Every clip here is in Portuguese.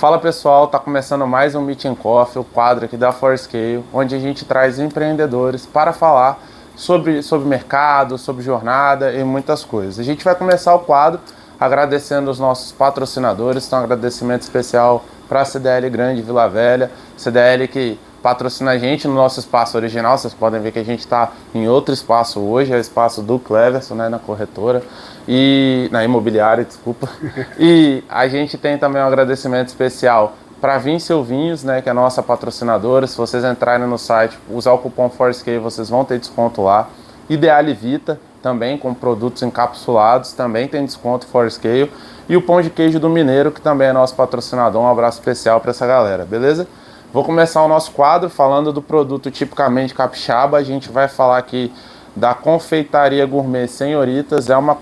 Fala pessoal, tá começando mais um Meet and Coffee, o quadro aqui da Forescale, onde a gente traz empreendedores para falar sobre mercado, sobre jornada e muitas coisas. A gente vai começar o quadro agradecendo os nossos patrocinadores, então um agradecimento especial para a CDL Grande Vila Velha, CDL que patrocina a gente no nosso espaço original. Vocês podem ver que a gente está em outro espaço hoje, é o espaço do Cleverson, né, na corretora, e na imobiliária, desculpa. E a gente tem também um agradecimento especial para Vincel Vinhos, né, que é a nossa patrocinadora. Se vocês entrarem no site, usar o cupom Forescale, vocês vão ter desconto lá. Ideale Vita, também com produtos encapsulados, também tem desconto Forescale. E o Pão de Queijo do Mineiro, que também é nosso patrocinador. Um abraço especial para essa galera, beleza? Vou começar o nosso quadro falando do produto tipicamente capixaba. A gente vai falar aqui da Confeitaria Gourmet Senhoritas. É uma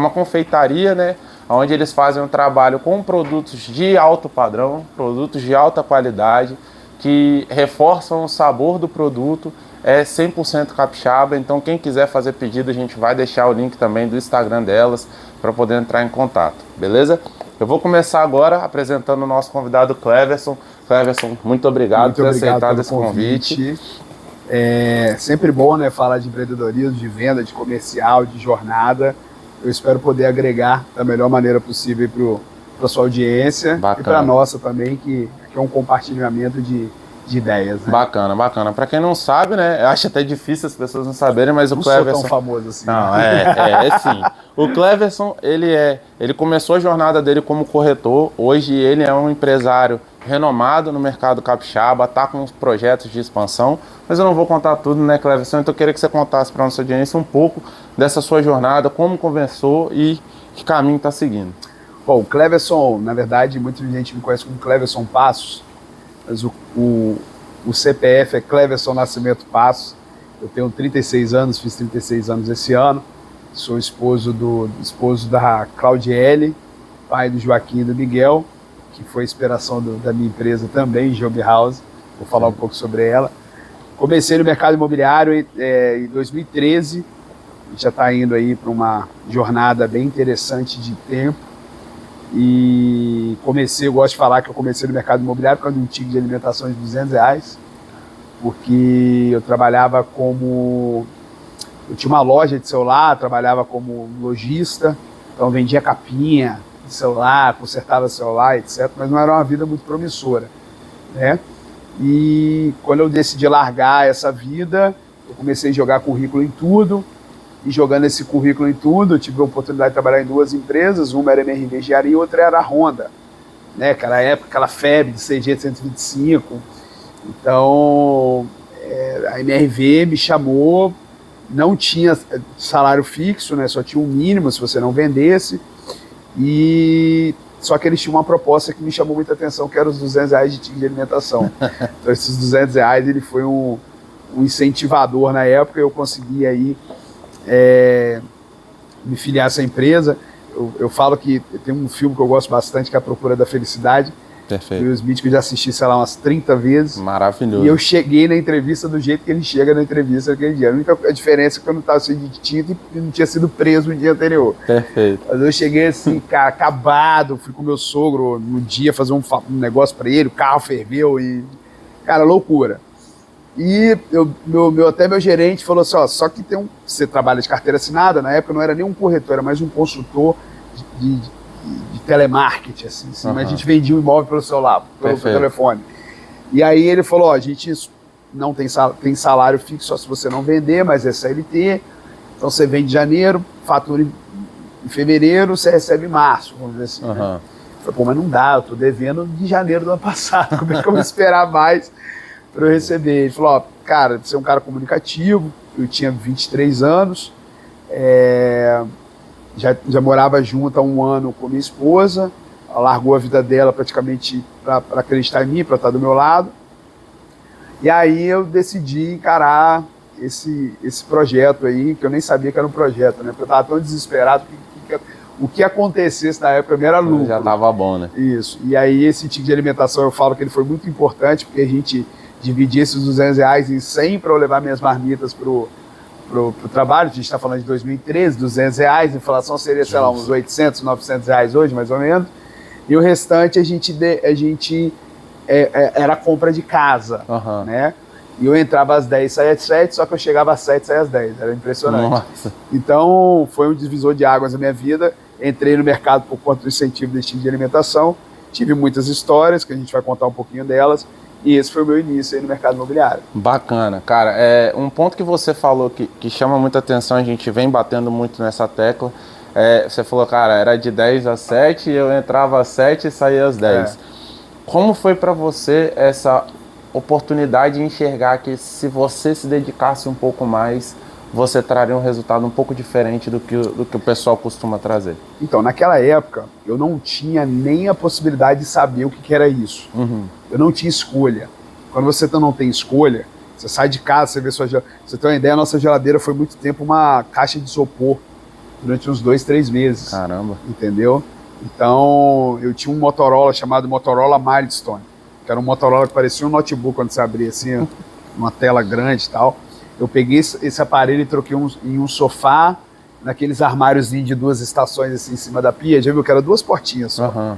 confeitaria, né, onde eles fazem um trabalho com produtos de alto padrão, produtos de alta qualidade, que reforçam o sabor do produto. É 100% capixaba, então quem quiser fazer pedido, a gente vai deixar o link também do Instagram delas para poder entrar em contato, beleza? Eu vou começar agora apresentando o nosso convidado Cleverson. Cleverson, muito obrigado por ter aceitado esse convite. É sempre bom, né, falar de empreendedorismo, de venda, de comercial, de jornada. Eu espero poder agregar da melhor maneira possível para a sua audiência. Bacana. E para a nossa também, que é um compartilhamento de ideias, né? Bacana, bacana. Para quem não sabe, né, eu acho até difícil as pessoas não saberem, mas o Cleverson... Não sou tão famoso assim. Não, é sim. O Cleverson, ele começou a jornada dele como corretor. Hoje ele é um empresário renomado no mercado capixaba, está com uns projetos de expansão, mas eu não vou contar tudo, né, Cleverson? Então eu queria que você contasse para a nossa audiência um pouco dessa sua jornada, como começou e que caminho está seguindo. Bom, o Cleverson, na verdade, muita gente me conhece como Cleverson Passos, mas o CPF é Cleverson Nascimento Passos. Eu tenho 36 anos, fiz 36 anos esse ano, sou esposo da Claudiele, pai do Joaquim e do Miguel, que foi a inspiração da minha empresa também, Job House. Vou falar um pouco sobre ela. Comecei no mercado imobiliário em 2013, já está indo aí para uma jornada bem interessante de tempo. E eu gosto de falar que eu comecei no mercado imobiliário por causa de um ticket de alimentação de R$200, porque eu trabalhava eu tinha uma loja de celular, trabalhava como lojista, então vendia capinha de celular, consertava celular, etc., mas não era uma vida muito promissora, né? E quando eu decidi largar essa vida, eu comecei a jogar currículo em tudo, e jogando esse currículo em tudo, eu tive a oportunidade de trabalhar em duas empresas, uma era MRV Engenharia e outra era a Honda, né? Aquela época, aquela febre de CG 125. Então, a MRV me chamou, não tinha salário fixo, né? Só tinha um mínimo se você não vendesse, só que eles tinham uma proposta que me chamou muita atenção, que era os R$200 de ticket de alimentação. Então, esses R$200, ele foi um incentivador na época, eu consegui aí me filiar a essa empresa. Eu falo que tem um filme que eu gosto bastante, que é A Procura da Felicidade. Perfeito. O Will Smith, que eu já assisti, sei lá, umas 30 vezes. Maravilhoso. E eu cheguei na entrevista do jeito que ele chega na entrevista naquele dia. A única diferença é que eu não estava cheio de tinta e não tinha sido preso no dia anterior. Perfeito. Mas eu cheguei assim, cara, acabado. Fui com o meu sogro no dia fazer um negócio para ele, o carro ferveu e... Cara, loucura. E até meu gerente falou assim, ó, só que você trabalha de carteira assinada, na época não era nem um corretor, era mais um consultor de telemarketing, assim, mas a gente vendia o imóvel pelo celular, pelo telefone. E aí ele falou, ó, a gente não tem salário fixo só se você não vender, mas é CLT, então você vende em janeiro, fatura em fevereiro, você recebe em março, vamos dizer assim. Né? Eu falei, pô, mas não dá, eu tô devendo de janeiro do ano passado, como é que eu vou esperar mais para eu receber? Ele falou, ó, cara, você é um cara comunicativo, eu tinha 23 anos, já morava junto há um ano com minha esposa, ela largou a vida dela praticamente para acreditar em mim, para estar do meu lado, e aí eu decidi encarar esse projeto aí, que eu nem sabia que era um projeto, né, porque eu estava tão desesperado que o que acontecesse na época era lucro. Já estava bom, né? Isso, e aí esse ticket de alimentação eu falo que ele foi muito importante, porque a gente dividia esses R$200 em 100 para eu levar minhas marmitas pro trabalho. A gente está falando de 2013, R$200, a inflação seria, sei lá, uns R$800, R$900 hoje, mais ou menos. E o restante a gente era compra de casa, né? E eu entrava às 10, saía às 7, só que eu chegava às 7, saía às 10. Era impressionante. Nossa. Então, foi um divisor de águas na minha vida. Entrei no mercado por conta do incentivo desse tipo de alimentação. Tive muitas histórias, que a gente vai contar um pouquinho delas. E esse foi o meu início aí no mercado imobiliário. Bacana. Cara, um ponto que você falou que chama muita atenção, a gente vem batendo muito nessa tecla. Você falou, cara, era de 10 às 7, eu entrava às 7 e saía às 10. Como foi para você essa oportunidade de enxergar que se você se dedicasse um pouco mais, você traria um resultado um pouco diferente do que o pessoal costuma trazer? Então, naquela época, eu não tinha nem a possibilidade de saber o que era isso. Eu não tinha escolha. Quando você não tem escolha, você sai de casa, você vê sua geladeira. Você tem uma ideia, a nossa geladeira foi muito tempo uma caixa de isopor durante uns 2, 3 meses. Caramba. Entendeu? Então, eu tinha um Motorola chamado Motorola Milestone, que era um Motorola que parecia um notebook quando você abria assim, uma tela grande e tal. Eu peguei esse aparelho e troquei em um sofá, naqueles armários de 2 estações assim em cima da pia. Já viu que era 2 portinhas só.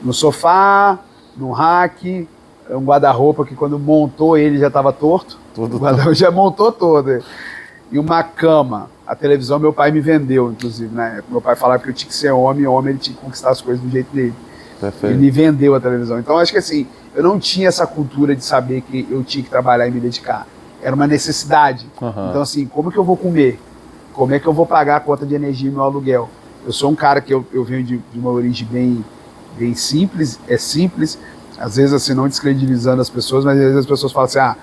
No sofá, no rack, um guarda-roupa que quando montou ele já estava torto. O guarda-roupa já montou todo. E uma cama. A televisão meu pai me vendeu, inclusive, né? Meu pai falava que eu tinha que ser homem ele tinha que conquistar as coisas do jeito dele. Perfeito. Ele me vendeu a televisão. Então, acho que assim, eu não tinha essa cultura de saber que eu tinha que trabalhar e me dedicar. Era uma necessidade. Então, assim, como que eu vou comer? Como é que eu vou pagar a conta de energia e meu aluguel? Eu sou um cara que eu venho de uma origem bem simples, simples, às vezes assim, não descredibilizando as pessoas, mas às vezes as pessoas falam assim,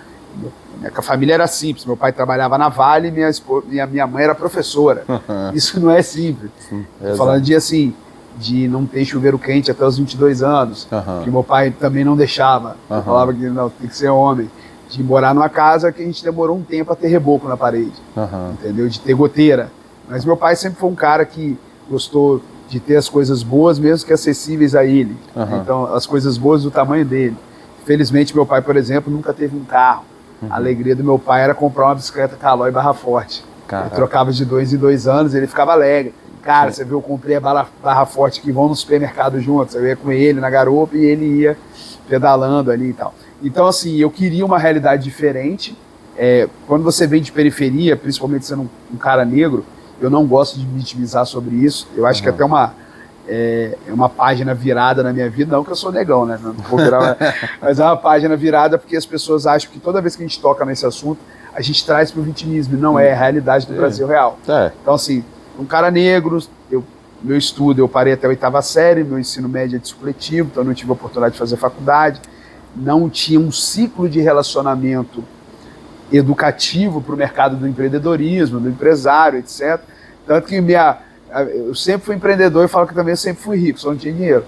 minha família era simples, meu pai trabalhava na Vale e minha mãe era professora. Isso não é simples. Tô falando de não ter chuveiro quente até os 22 anos, que meu pai também não deixava. Ele falava que não, tem que ser homem. De morar numa casa que a gente demorou um tempo a ter reboco na parede, entendeu? De ter goteira. Mas meu pai sempre foi um cara que gostou de ter as coisas boas, mesmo que acessíveis a ele. Então, as coisas boas do tamanho dele. Felizmente, meu pai, por exemplo, nunca teve um carro. A alegria do meu pai era comprar uma bicicleta Caloi Barra Forte. Ele trocava de 2 em 2 anos e ele ficava alegre. Cara, você viu, eu comprei a Barra Forte que vão no supermercado juntos. Eu ia com ele na garupa e ele ia pedalando ali e tal. Então, assim, eu queria uma realidade diferente. Quando você vem de periferia, principalmente sendo um cara negro, eu não gosto de me vitimizar sobre isso. Eu acho que até uma página virada na minha vida, não que eu sou negão, né? Não vou virar, mas é uma página virada porque as pessoas acham que toda vez que a gente toca nesse assunto, a gente traz para o vitimismo, não é a realidade do Brasil real. Então, assim, um cara negro, meu estudo, eu parei até a 8ª série, meu ensino médio é de supletivo, então eu não tive a oportunidade de fazer faculdade, não tinha um ciclo de relacionamento educativo para o mercado do empreendedorismo, do empresário, etc. Tanto que eu sempre fui empreendedor e falo que também eu sempre fui rico, só não tinha dinheiro.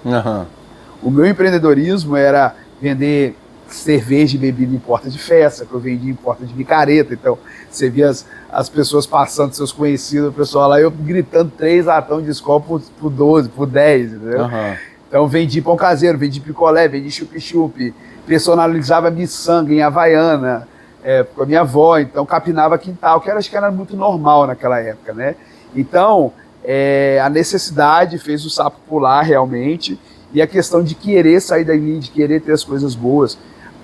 O meu empreendedorismo era vender cerveja e bebida em porta de festa, que eu vendia em porta de micareta. Então, você via as pessoas passando, seus conhecidos, o pessoal lá, eu gritando 3 latões de Skol por 12, por 10, entendeu? Então, vendi pão caseiro, vendi picolé, vendi chup-chup, personalizava miçanga em Havaiana, com a minha avó, então capinava quintal, que acho que era muito normal naquela época, né? Então, a necessidade fez o sapo pular realmente, e a questão de querer sair dali, de querer ter as coisas boas.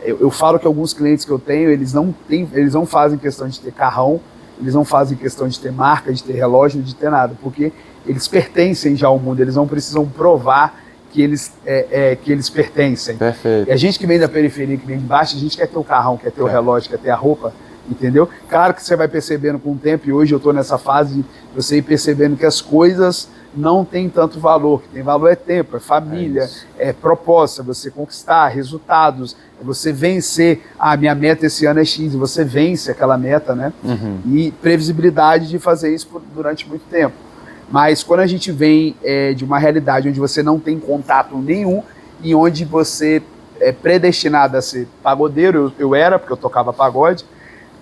Eu falo que alguns clientes que eu tenho, eles não fazem questão de ter carrão, eles não fazem questão de ter marca, de ter relógio, de ter nada, porque eles pertencem já ao mundo, eles não precisam provar que eles pertencem. Perfeito. E a gente que vem da periferia, que vem de baixo, a gente quer ter o carrão, quer ter o relógio, quer ter a roupa, entendeu? Claro que você vai percebendo com o tempo, e hoje eu estou nessa fase de você ir percebendo que as coisas não têm tanto valor, que tem valor é tempo, é família, proposta, você conquistar resultados, você vencer, minha meta esse ano é X, e você vence aquela meta, né? E previsibilidade de fazer isso durante muito tempo. Mas quando a gente vem de uma realidade onde você não tem contato nenhum e onde você é predestinado a ser pagodeiro, eu era, porque eu tocava pagode,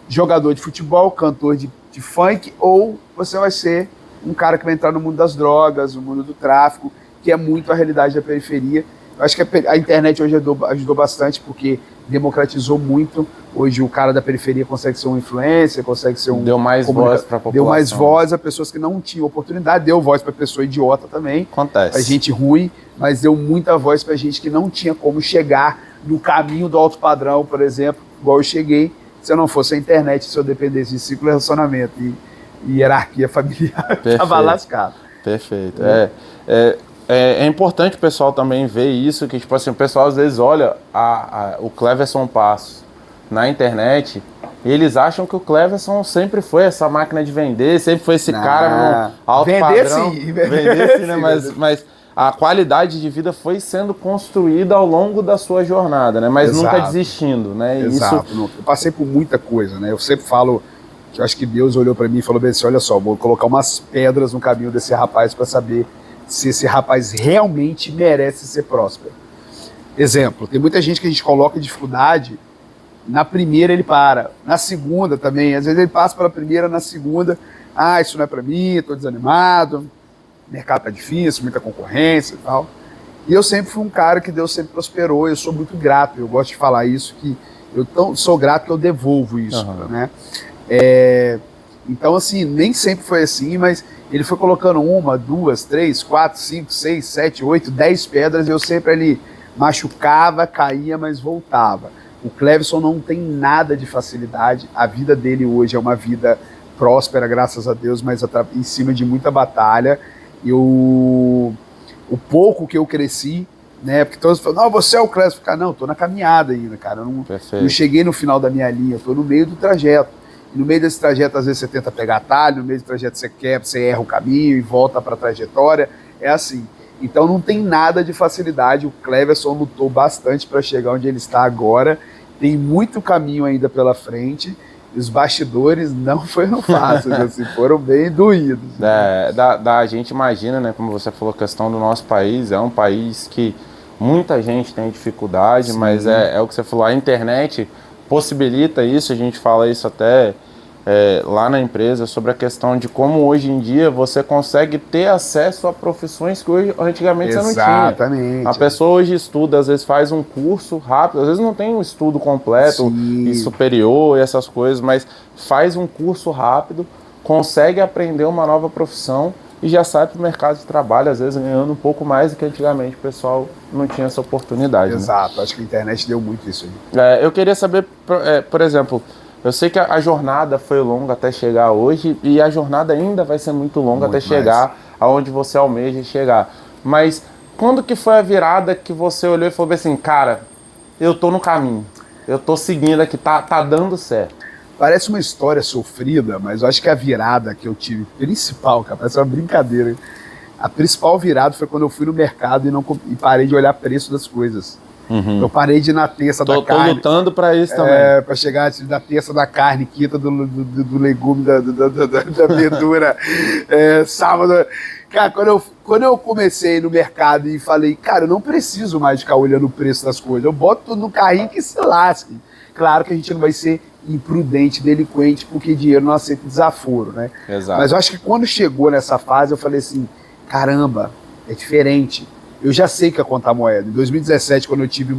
jogador de futebol, cantor de funk, ou você vai ser um cara que vai entrar no mundo das drogas, no mundo do tráfico, que é muito a realidade da periferia. Eu acho que a internet hoje ajudou bastante, porque democratizou muito. Hoje o cara da periferia consegue ser um influencer, consegue ser um... Deu mais voz para a população. Deu mais voz a pessoas que não tinham oportunidade, deu voz para pessoa idiota também. Acontece. Pra gente ruim, mas deu muita voz pra gente que não tinha como chegar no caminho do alto padrão, por exemplo, igual eu cheguei, se eu não fosse a internet, se eu dependesse de ciclo de relacionamento e hierarquia familiar, eu tava lascado. Perfeito. É importante o pessoal também ver isso, que tipo assim, o pessoal às vezes olha o Cleverson Passos na internet e eles acham que o Cleverson sempre foi essa máquina de vender, sempre foi esse cara no alto vender padrão. Sim, vender sim, né? Mas a qualidade de vida foi sendo construída ao longo da sua jornada, né? Mas Exato. nunca desistindo, né? Exato. Isso... Eu passei por muita coisa, né? Eu sempre falo que eu acho que Deus olhou para mim e falou bem assim, olha só, vou colocar umas pedras no caminho desse rapaz para saber se esse rapaz realmente merece ser próspero. Exemplo, tem muita gente que a gente coloca em dificuldade, na primeira ele para, na segunda também, às vezes ele passa pela primeira, na segunda, isso não é para mim, estou desanimado, o mercado tá difícil, muita concorrência e tal. E eu sempre fui um cara que Deus sempre prosperou, eu sou muito grato, eu gosto de falar isso, que eu sou grato que eu devolvo isso, né? Então, assim, nem sempre foi assim, mas ele foi colocando 1, 2, 3, 4, 5, 6, 7, 8, 10 pedras, e eu sempre ali machucava, caía, mas voltava. O Cleverson não tem nada de facilidade, a vida dele hoje é uma vida próspera, graças a Deus, mas em cima de muita batalha. O pouco que eu cresci, né, porque todos falam, não, você é o Cleverson. Cara, não, tô na caminhada ainda, cara, eu não cheguei no final da minha linha, eu tô no meio do trajeto. E no meio desse trajeto, às vezes você tenta pegar atalho, no meio do trajeto você erra o caminho e volta para a trajetória, é assim. Então não tem nada de facilidade, o Cleverson lutou bastante para chegar onde ele está agora, tem muito caminho ainda pela frente, e os bastidores não foram fáceis, assim, foram bem doídos. Né? A gente imagina, né, como você falou, a questão do nosso país, é um país que muita gente tem dificuldade, mas é o que você falou, a internet possibilita isso, a gente fala isso até lá na empresa, sobre a questão de como hoje em dia você consegue ter acesso a profissões que hoje, antigamente você não tinha. Exatamente. A pessoa hoje estuda, às vezes faz um curso rápido, às vezes não tem um estudo completo e superior e essas coisas, mas faz um curso rápido, consegue aprender uma nova profissão e já sai para o mercado de trabalho, às vezes ganhando um pouco mais do que antigamente o pessoal não tinha essa oportunidade. Exato, né? Acho que a internet deu muito isso aí. Eu queria saber, por exemplo, eu sei que a jornada foi longa até chegar hoje e a jornada ainda vai ser muito longa até chegar aonde você almeja chegar. Mas quando que foi a virada que você olhou e falou assim, cara, eu tô no caminho, eu tô seguindo aqui, tá dando certo? Parece uma história sofrida, mas eu acho que a virada que eu tive, principal, cara, parece uma brincadeira. A principal virada foi quando eu fui no mercado e parei de olhar preço das coisas. Eu parei de ir na terça da carne. Tô lutando para isso também. Para chegar da terça da carne, quinta do legume, da verdura, sábado. Cara, quando eu comecei no mercado e falei, cara, eu não preciso mais ficar olhando o preço das coisas, eu boto tudo no carrinho que se lasque. Claro que a gente não vai ser imprudente, delinquente, porque dinheiro não aceita desaforo, né? Exato. Mas eu acho que quando chegou nessa fase, eu falei assim, caramba, é diferente. Eu já sei que é contar moeda. Em 2017, quando eu tive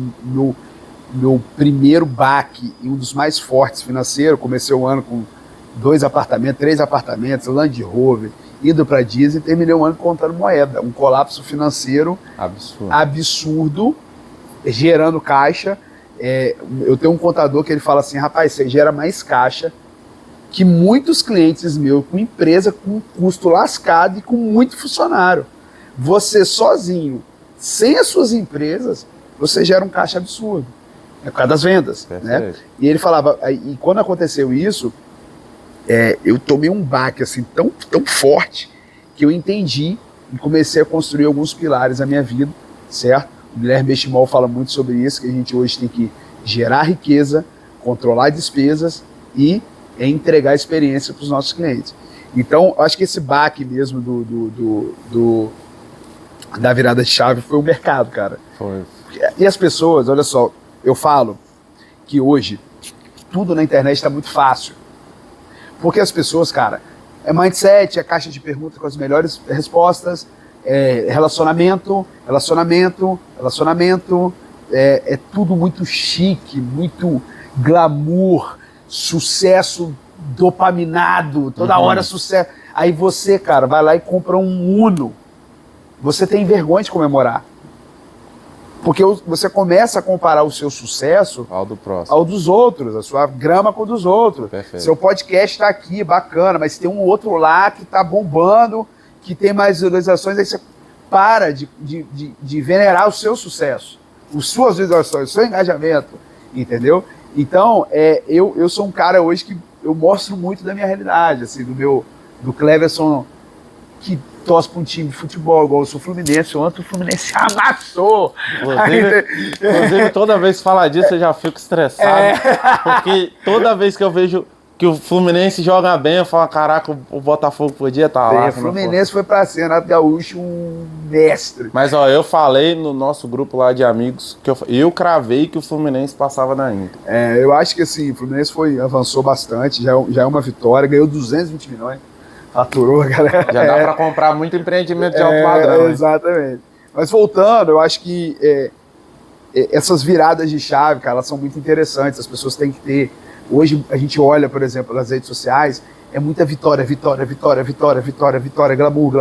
meu primeiro baque e um dos mais fortes financeiro, comecei o ano com 2 apartamentos, 3 apartamentos, Land Rover, indo para Disney, e terminei o ano contando moeda. Um colapso financeiro absurdo, gerando caixa. Eu tenho um contador que ele fala assim, rapaz, você gera mais caixa que muitos clientes meus, com empresa com custo lascado e com muito funcionário. Você sozinho, sem as suas empresas, você gera um caixa absurdo. Por causa das vendas. Né? E ele falava, e quando aconteceu isso, eu tomei um baque assim, tão forte, que eu entendi e comecei a construir alguns pilares na minha vida, certo? O Guilherme Benchimol fala muito sobre isso, que a gente hoje tem que gerar riqueza, controlar despesas e entregar experiência para os nossos clientes. Então, acho que esse baque mesmo da virada de chave foi o mercado, cara. Foi. E as pessoas, olha só, eu falo que hoje tudo na internet está muito fácil. Porque as pessoas, cara, é mindset, é caixa de perguntas com as melhores respostas, relacionamento, Relacionamento é tudo muito chique, muito glamour, sucesso dopaminado, toda hora sucesso. Aí você, cara, vai lá e compra um Uno. Você tem vergonha de comemorar. Porque você começa a comparar o seu sucesso ao do próximo, ao dos outros, a sua grama com o dos outros. Perfeito. Seu podcast está aqui, bacana, mas tem um outro lá que está bombando, que tem mais visualizações, aí você para de venerar o seu sucesso, as suas visualizações, o seu engajamento, entendeu? Então, eu sou um cara hoje que eu mostro muito da minha realidade, assim, do Cleverson que torce para um time de futebol, igual eu sou Fluminense, ontem o Fluminense amassou. Inclusive, toda vez que fala disso, eu já fico estressado, porque toda vez que eu vejo que o Fluminense joga bem, eu falo, caraca, o Botafogo podia estar lá. O Fluminense foi pra cena, Renato Gaúcho, um mestre. Mas, ó, eu falei no nosso grupo lá de amigos, que eu cravei que o Fluminense passava na Inter. Eu acho que, assim, o Fluminense avançou bastante, já é uma vitória, ganhou 220 milhões, faturou, galera. Já dá pra comprar muito empreendimento de alto padrão. Exatamente. Mas voltando, eu acho que essas viradas de chave, cara, elas são muito interessantes, as pessoas têm que ter. Hoje a gente olha, por exemplo, nas redes sociais, é muita vitória, glamour.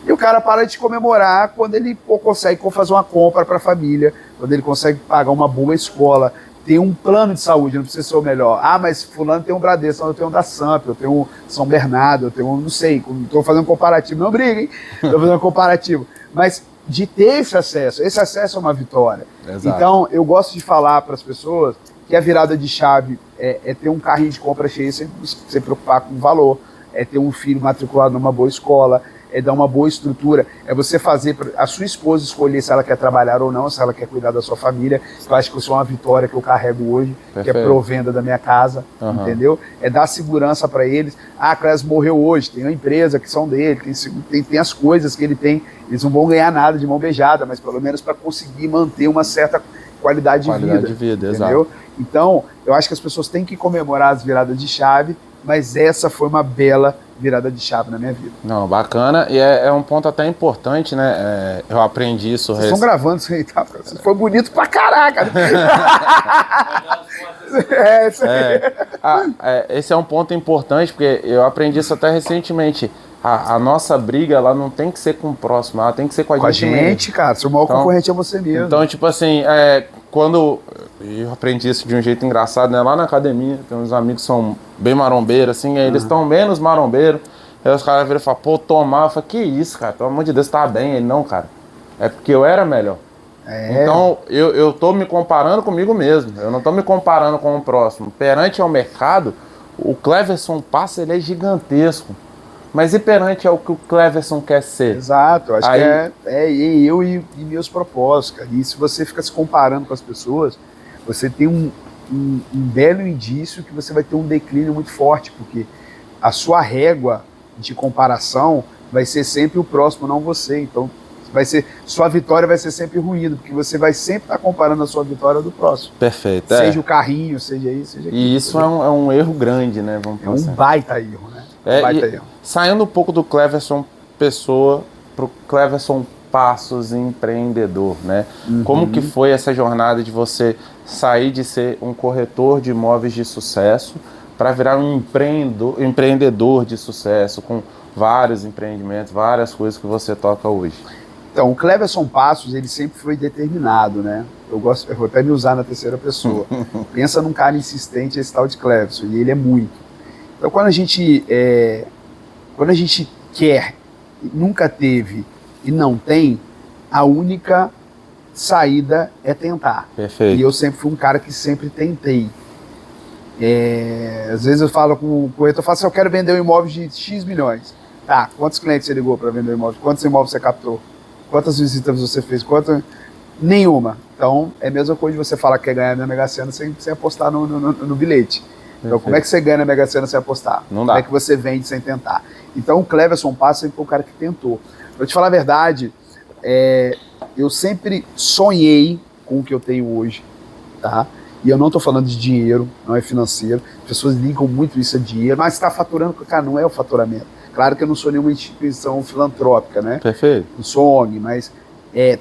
E o cara para de comemorar quando ele consegue fazer uma compra para a família, quando ele consegue pagar uma boa escola, tem um plano de saúde, não precisa ser o melhor. Ah, mas fulano tem um Bradesco, eu tenho um da Samp, eu tenho um São Bernardo, eu tenho um, não sei, estou fazendo um comparativo, não briga, hein? Estou fazendo um comparativo. Mas de ter esse acesso é uma vitória. Exato. Então, eu gosto de falar para as pessoas que a virada de chave é ter um carrinho de compra cheio sem se preocupar com o valor, é ter um filho matriculado numa boa escola, é dar uma boa estrutura, é você fazer a sua esposa escolher se ela quer trabalhar ou não, se ela quer cuidar da sua família. Eu acho que isso é uma vitória que eu carrego hoje, Perfeito. Que é provenda da minha casa, entendeu? É dar segurança para eles. Ah, a Clés morreu hoje, tem uma empresa que são dele, tem as coisas que ele tem, eles não vão ganhar nada de mão beijada, mas pelo menos para conseguir manter uma certa qualidade de vida, entendeu? Exato. Então, eu acho que as pessoas têm que comemorar as viradas de chave, mas essa foi uma bela virada de chave na minha vida. Não, bacana, e é um ponto até importante, né? Eu aprendi isso. Vocês estão gravando isso aí, tá? Foi bonito pra caraca. Esse é um ponto importante, porque eu aprendi isso até recentemente. A nossa briga, ela não tem que ser com o próximo, ela tem que ser com a gente mesmo. Cara, seu maior concorrente é você mesmo. Então, tipo assim, quando eu aprendi isso de um jeito engraçado, né? Lá na academia, tem uns amigos que são bem marombeiros, assim, aí eles estão menos marombeiros, aí os caras viram e falam, pô, tomar, eu falei, que isso, cara, pelo amor de Deus, tá bem. Ele, não, cara, é porque eu era melhor. Então, eu tô me comparando comigo mesmo, eu não tô me comparando com o próximo. Perante ao mercado, o Cleverson Passo, ele é gigantesco. Mas e perante ao que o Cleverson quer ser? Exato, acho que eu e meus propósitos, cara. E se você fica se comparando com as pessoas, você tem um belo indício que você vai ter um declínio muito forte, porque a sua régua de comparação vai ser sempre o próximo, não você. Então, sua vitória vai ser sempre ruída, porque você vai sempre estar comparando a sua vitória do próximo. Perfeito. Seja o carrinho, seja isso, seja aquilo. E isso é um erro grande, né? Vamos pensar. Um baita erro, né? Saindo um pouco do Cleverson pessoa para o Cleverson Passos empreendedor, né? Como que foi essa jornada de você sair de ser um corretor de imóveis de sucesso para virar um empreendedor de sucesso com vários empreendimentos, várias coisas que você toca hoje? Então, o Cleverson Passos, ele sempre foi determinado, né? Eu vou até me usar na terceira pessoa. Pensa num cara insistente, esse tal de Cleverson, e ele é muito. Então, quando a gente quer, nunca teve e não tem, a única saída é tentar. Perfeito. E eu sempre fui um cara que sempre tentei. Às vezes eu falo com o corretor, eu falo assim, eu quero vender um imóvel de X milhões. Tá, quantos clientes você ligou para vender um imóvel? Quantos imóveis você captou? Quantas visitas você fez? Nenhuma. Então, é a mesma coisa de você falar que quer ganhar na Mega Sena sem apostar no bilhete. Então, como é que você ganha na Mega Sena sem apostar? Não dá. Como é que você vende sem tentar? Então, o Cleverson Passos sempre foi o cara que tentou. Pra te falar a verdade, eu sempre sonhei com o que eu tenho hoje, tá? E eu não estou falando de dinheiro, não é financeiro. As pessoas ligam muito isso a dinheiro, mas está faturando, cara, não é o faturamento. Claro que eu não sou nenhuma instituição filantrópica, né? Perfeito. Não sou ONG, mas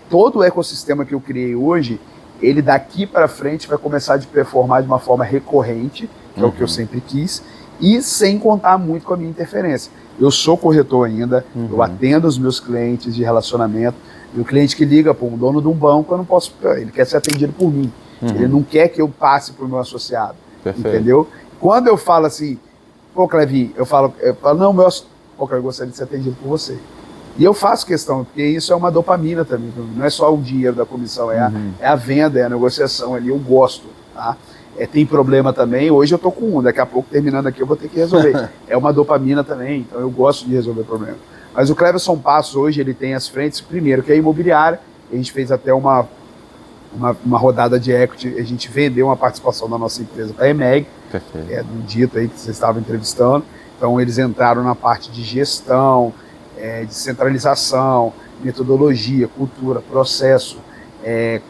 todo o ecossistema que eu criei hoje, ele daqui para frente vai começar a performar de uma forma recorrente, que é o que eu sempre quis, e sem contar muito com a minha interferência. Eu sou corretor ainda, eu atendo os meus clientes de relacionamento, e o cliente que liga para um dono de um banco, eu não posso, ele quer ser atendido por mim, ele não quer que eu passe para o meu associado, entendeu? Quando eu falo assim, pô, Clevinho, eu falo não, eu gostaria de ser atendido por você. E eu faço questão, porque isso é uma dopamina também, não é só o dinheiro da comissão, é a venda, é a negociação ali, eu gosto, tá? Tem problema também, hoje eu tô com um, daqui a pouco terminando aqui eu vou ter que resolver. É uma dopamina também, então eu gosto de resolver problema. Mas o Cleverson Passos hoje, ele tem as frentes, primeiro que é a imobiliária, a gente fez até uma rodada de equity, a gente vendeu uma participação da nossa empresa para a EMEG, do dito aí que vocês estavam entrevistando, então eles entraram na parte de gestão, de centralização, metodologia, cultura, processo,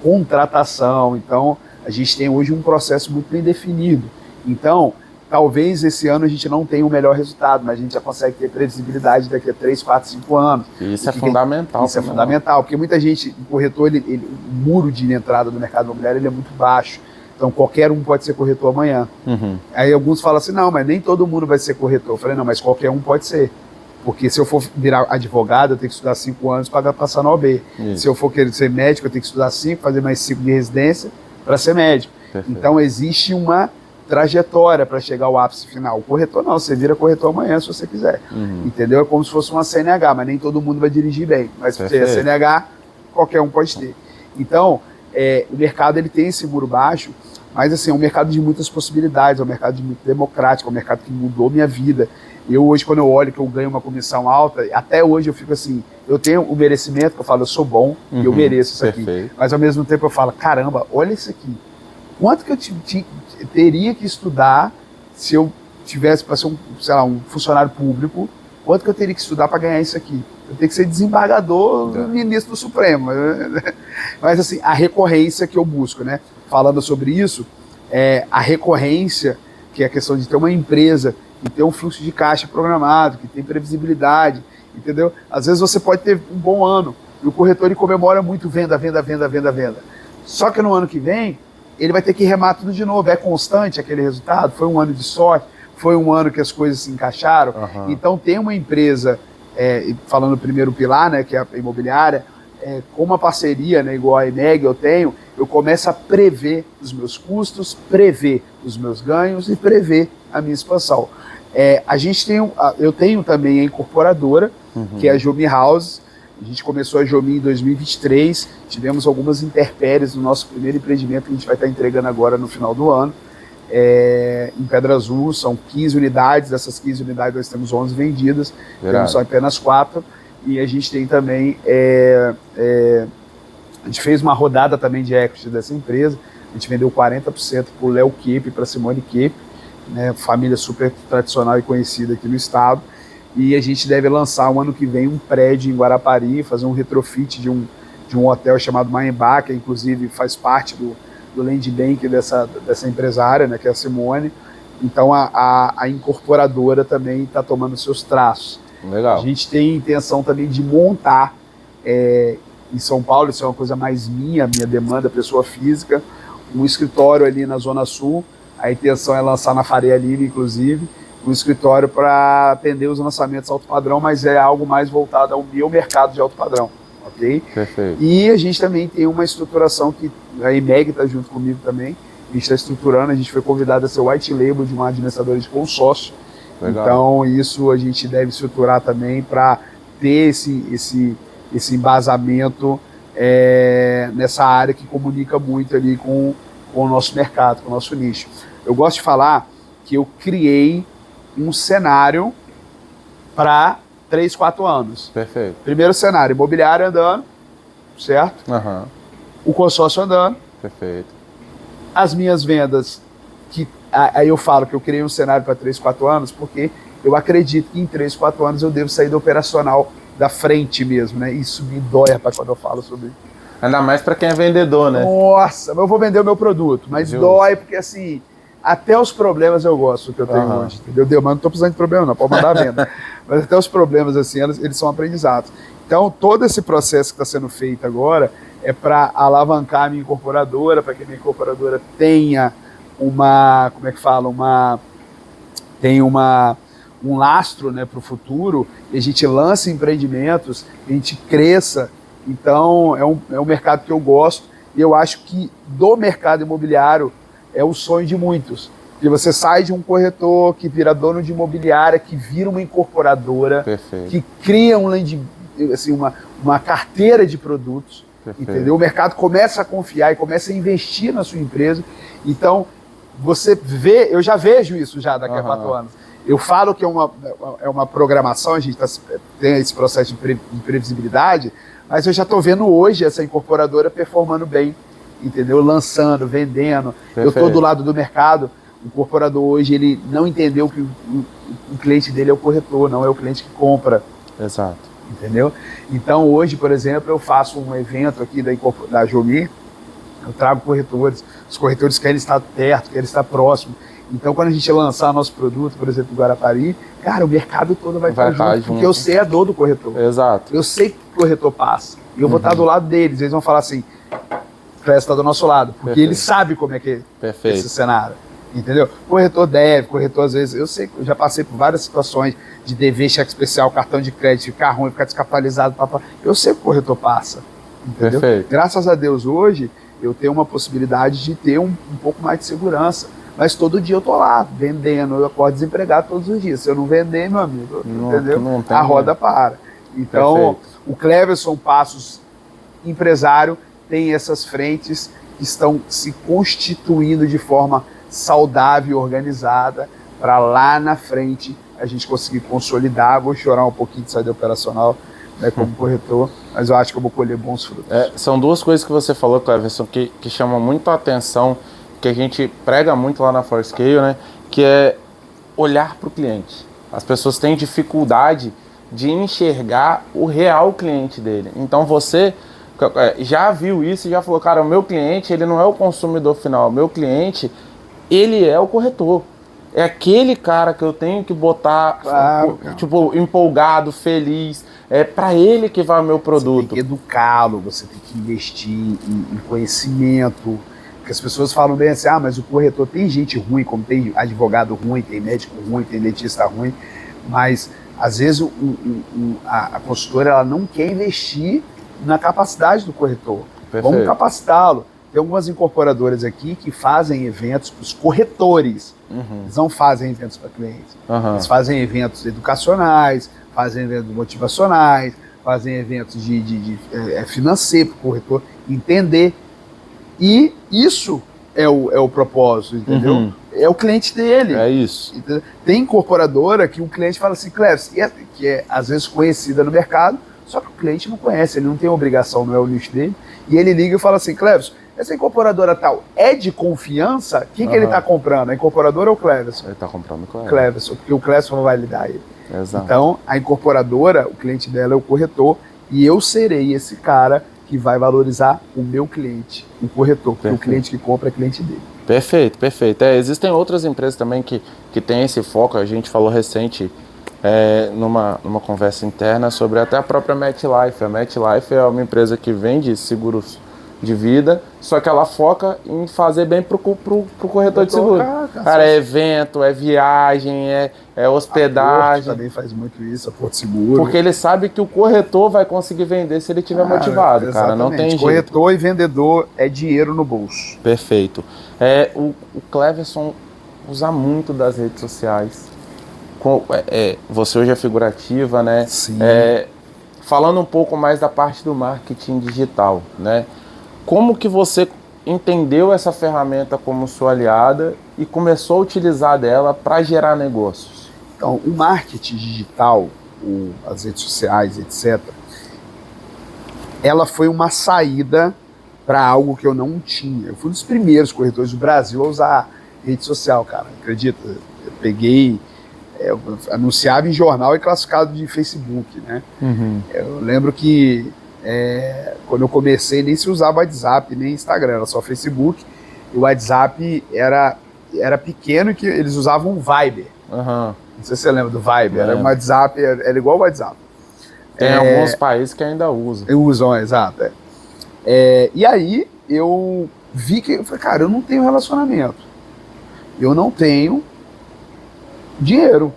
contratação. Então, a gente tem hoje um processo muito bem definido. Então, talvez esse ano a gente não tenha o melhor resultado, mas a gente já consegue ter previsibilidade daqui a 3, 4, 5 anos. E isso é fundamental. Isso é fundamental, porque muita gente, o corretor, o muro de entrada no mercado imobiliário ele é muito baixo. Então, qualquer um pode ser corretor amanhã. Aí alguns falam assim, não, mas nem todo mundo vai ser corretor. Eu falei, não, mas qualquer um pode ser. Porque se eu for virar advogado, eu tenho que estudar 5 anos para passar na OAB. Se eu for querer ser médico, eu tenho que estudar 5, fazer mais 5 de residência para ser médico. Então, existe uma trajetória para chegar ao ápice final. O corretor não, você vira corretor amanhã se você quiser. Entendeu? É como se fosse uma CNH, mas nem todo mundo vai dirigir bem. Mas se você é CNH, qualquer um pode ter. Então, o mercado ele tem esse muro baixo, mas assim, é um mercado de muitas possibilidades, é um mercado muito democrático, é um mercado que mudou minha vida. Eu hoje, quando eu olho que eu ganho uma comissão alta, até hoje eu fico assim, eu tenho o merecimento, que eu falo, eu sou bom e eu mereço isso aqui. Mas ao mesmo tempo eu falo, caramba, olha isso aqui. Quanto que eu teria que estudar se eu tivesse para ser um funcionário público? Quanto que eu teria que estudar para ganhar isso aqui? Eu tenho que ser desembargador do ministro do Supremo. Mas assim, a recorrência que eu busco, né? Falando sobre isso, a recorrência, que é a questão de ter uma empresa e ter um fluxo de caixa programado, que tem previsibilidade, entendeu? Às vezes você pode ter um bom ano, e o corretor ele comemora muito venda. Só que no ano que vem, ele vai ter que remar tudo de novo. É constante aquele resultado? Foi um ano de sorte? Foi um ano que as coisas se encaixaram? Então tem uma empresa, falando o primeiro pilar, né, que é a imobiliária, com uma parceria, né, igual a EMEG eu começo a prever os meus custos, prever os meus ganhos e prever a minha expansão. Eu tenho também a incorporadora, que é a Jomi House. A gente começou a Jomi em 2023, tivemos algumas intempéries no nosso primeiro empreendimento que a gente vai estar entregando agora no final do ano, em Pedra Azul. São 15 unidades, dessas 15 unidades nós temos 11 vendidas, temos só apenas 4, e a gente tem também, a gente fez uma rodada também de equity dessa empresa, a gente vendeu 40% para o Léo Kepp e para a Simone Kepp, né, família super tradicional e conhecida aqui no estado, e a gente deve lançar o ano que vem um prédio em Guarapari, fazer um retrofit de um hotel chamado Maembá, que inclusive faz parte do land bank dessa empresária, né, que é a Simone. Então a incorporadora também está tomando seus traços. Legal. A gente tem intenção também de montar em São Paulo, isso é uma coisa mais minha demanda, pessoa física, um escritório ali na Zona Sul. A intenção é lançar na Faria Lima, inclusive, um escritório para atender os lançamentos alto padrão, mas é algo mais voltado ao meu mercado de alto padrão, ok? Perfeito. E a gente também tem uma estruturação que a EMEG está junto comigo também, a gente está estruturando, a gente foi convidado a ser white label de uma administradora de consórcio. Legal. Então isso a gente deve estruturar também para ter esse embasamento nessa área que comunica muito ali com o nosso mercado, com o nosso nicho. Eu gosto de falar que eu criei um cenário para 3, 4 anos. Perfeito. Primeiro cenário, imobiliário andando, certo? O consórcio andando. Perfeito. As minhas vendas, aí eu falo que eu criei um cenário para 3, 4 anos, porque eu acredito que em 3, 4 anos eu devo sair do operacional da frente mesmo, né? Isso me dói, rapaz, quando eu falo sobre isso. Ainda mais para quem é vendedor, né? Nossa, eu vou vender o meu produto, mas dói porque assim, até os problemas eu gosto do que eu tenho hoje, entendeu? Mas não tô precisando de problema não, pode mandar a venda. Mas até os problemas assim, eles são aprendizados. Então, todo esse processo que está sendo feito agora é para alavancar a minha incorporadora, para que a minha incorporadora tenha uma, como é que fala, um lastro, né, para o futuro, e a gente lance empreendimentos, a gente cresça. Então, é um mercado que eu gosto, e eu acho que do mercado imobiliário é o sonho de muitos. Que você sai de um corretor, que vira dono de imobiliária, que vira uma incorporadora, Perfeito. que cria uma carteira de produtos, Perfeito. entendeu? O mercado começa a confiar e começa a investir na sua empresa. Então, você vê, eu já vejo isso já daqui a 4 anos. Eu falo que é uma programação, a gente tem esse processo de previsibilidade, mas eu já estou vendo hoje essa incorporadora performando bem, entendeu? Lançando, vendendo. Perfeito. Eu estou do lado do mercado. O incorporador hoje, ele não entendeu que o cliente dele é o corretor, não é o cliente que compra. Exato. Entendeu? Então hoje, por exemplo, eu faço um evento aqui da Jomir, eu trago corretores, os corretores querem estar perto, querem estar próximo. Então quando a gente lançar nosso produto, por exemplo, no Guarapari, cara, o mercado todo vai estar junto, porque eu sei a dor do corretor. Exato. Eu sei que o corretor passa, e eu vou estar do lado deles, eles vão falar assim, Clécio está do nosso lado, porque Perfeito. ele sabe como é que é Perfeito. esse cenário. Entendeu? Corretor deve, corretor às vezes, eu sei, eu já passei por várias situações de dever cheque especial, cartão de crédito, ficar ruim, ficar descapitalizado, eu sei que o corretor passa, entendeu? Perfeito. Graças a Deus hoje eu tenho uma possibilidade de ter um pouco mais de segurança, mas todo dia eu tô lá vendendo, eu acordo desempregado todos os dias, se eu não vender, meu amigo, entendeu? Não tem, a roda para. Então, Perfeito. o Cleverson Passos, empresário, tem essas frentes que estão se constituindo de forma saudável e organizada, para lá na frente a gente conseguir consolidar. Vou chorar um pouquinho de saída operacional, né, como corretor, mas eu acho que eu vou colher bons frutos. São duas coisas que você falou, Cleverson, que chamam muito a atenção, que a gente prega muito lá na Forescale, né, que é olhar para o cliente. As pessoas têm dificuldade de enxergar o real cliente dele. Então você já viu isso e já falou, cara, o meu cliente, ele não é o consumidor final, o meu cliente, ele é o corretor. É aquele cara que eu tenho que botar, claro, tipo, empolgado, feliz. É para ele que vai o meu produto. Você tem que educá-lo, você tem que investir em conhecimento. Porque as pessoas falam bem assim, mas o corretor tem gente ruim, como tem advogado ruim, tem médico ruim, tem dentista ruim. Mas, às vezes, a consultora ela não quer investir na capacidade do corretor. Perfeito. Vamos capacitá-lo. Tem algumas incorporadoras aqui que fazem eventos para os corretores. Eles não fazem eventos para clientes. Eles fazem eventos educacionais, fazem eventos motivacionais, fazem eventos de financeiro para o corretor entender. E isso é o propósito, entendeu? É o cliente dele. É isso. Entendeu? Tem incorporadora que o cliente fala assim, Cleves, que é às vezes conhecida no mercado, só que o cliente não conhece, ele não tem obrigação, não é o nicho dele. E ele liga e fala assim, Cleves, essa incorporadora tal é de confiança? Quem que ele está comprando? A incorporadora ou o Cleverson? Ele está comprando o Cleverson, porque o Cleverson vai validar ele. Exato. Então, a incorporadora, o cliente dela é o corretor, e eu serei esse cara que vai valorizar o meu cliente, o corretor, porque o cliente que compra é cliente dele. Perfeito, perfeito. Existem outras empresas também que têm esse foco. A gente falou recente, numa conversa interna, sobre até a própria MetLife. A MetLife é uma empresa que vende seguros de vida, só que ela foca em fazer bem pro corretor de seguro. Cara, é evento, é viagem, é hospedagem. A Porto também faz muito isso, a Porto Seguro. Porque ele sabe que o corretor vai conseguir vender se ele estiver motivado, cara. Não tem jeito. Corretor e vendedor é dinheiro no bolso. Perfeito. O Cleverson usa muito das redes sociais. Você hoje é figurativa, né? Sim. Falando um pouco mais da parte do marketing digital, né? Como que você entendeu essa ferramenta como sua aliada e começou a utilizar dela para gerar negócios? Então, o marketing digital, as redes sociais, etc., ela foi uma saída para algo que eu não tinha. Eu fui um dos primeiros corretores do Brasil a usar rede social, cara. Acredita? Eu peguei... eu anunciava em jornal e classificado de Facebook, né? Eu lembro que quando eu comecei nem se usava WhatsApp, nem Instagram, era só Facebook. E o WhatsApp era pequeno e que eles usavam o Viber. Não sei se você lembra do Viber, era um WhatsApp, era igual o WhatsApp. Tem alguns países que ainda usam. Usam, exato. E aí eu vi que, eu falei, cara, eu não tenho relacionamento. Eu não tenho dinheiro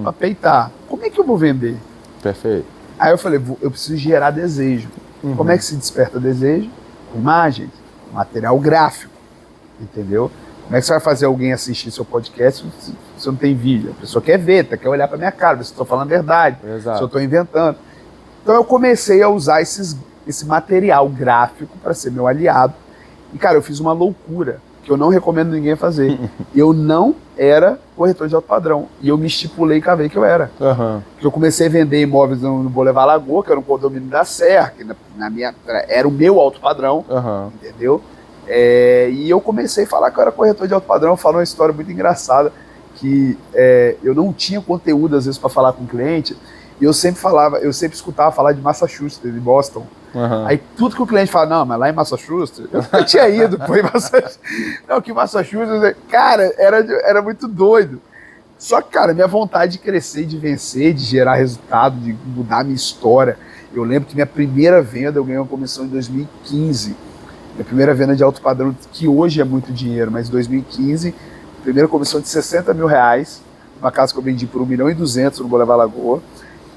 para peitar. Como é que eu vou vender? Perfeito. Aí eu falei, eu preciso gerar desejo. Como é que se desperta desejo? Com imagens, material gráfico, entendeu? Como é que você vai fazer alguém assistir seu podcast se você não tem vídeo? A pessoa quer ver, quer olhar para minha cara, se eu estou falando a verdade, Exato. se eu estou inventando. Então eu comecei a usar esse material gráfico para ser meu aliado. E, cara, eu fiz uma loucura, que eu não recomendo ninguém fazer. Eu não era corretor de alto padrão. E eu me estipulei e cavei que eu era. Porque eu comecei a vender imóveis no Boulevard Lagoa, que era um condomínio da Serra, que era o meu alto padrão, entendeu? E eu comecei a falar que eu era corretor de alto padrão. Eu falo uma história muito engraçada, que eu não tinha conteúdo, às vezes, para falar com o cliente. E eu sempre escutava falar de Massachusetts, de Boston. Aí tudo que o cliente fala, não, mas lá em Massachusetts, eu tinha ido em Massachusetts. Não, que Massachusetts, cara, era muito doido. Só que, cara, minha vontade de crescer, de vencer, de gerar resultado, de mudar a minha história. Eu lembro que minha primeira venda, eu ganhei uma comissão em 2015. Minha primeira venda de alto padrão, que hoje é muito dinheiro, mas em 2015, primeira comissão de R$60 mil, uma casa que eu vendi por R$1.200.000 no Boulevard Lagoa.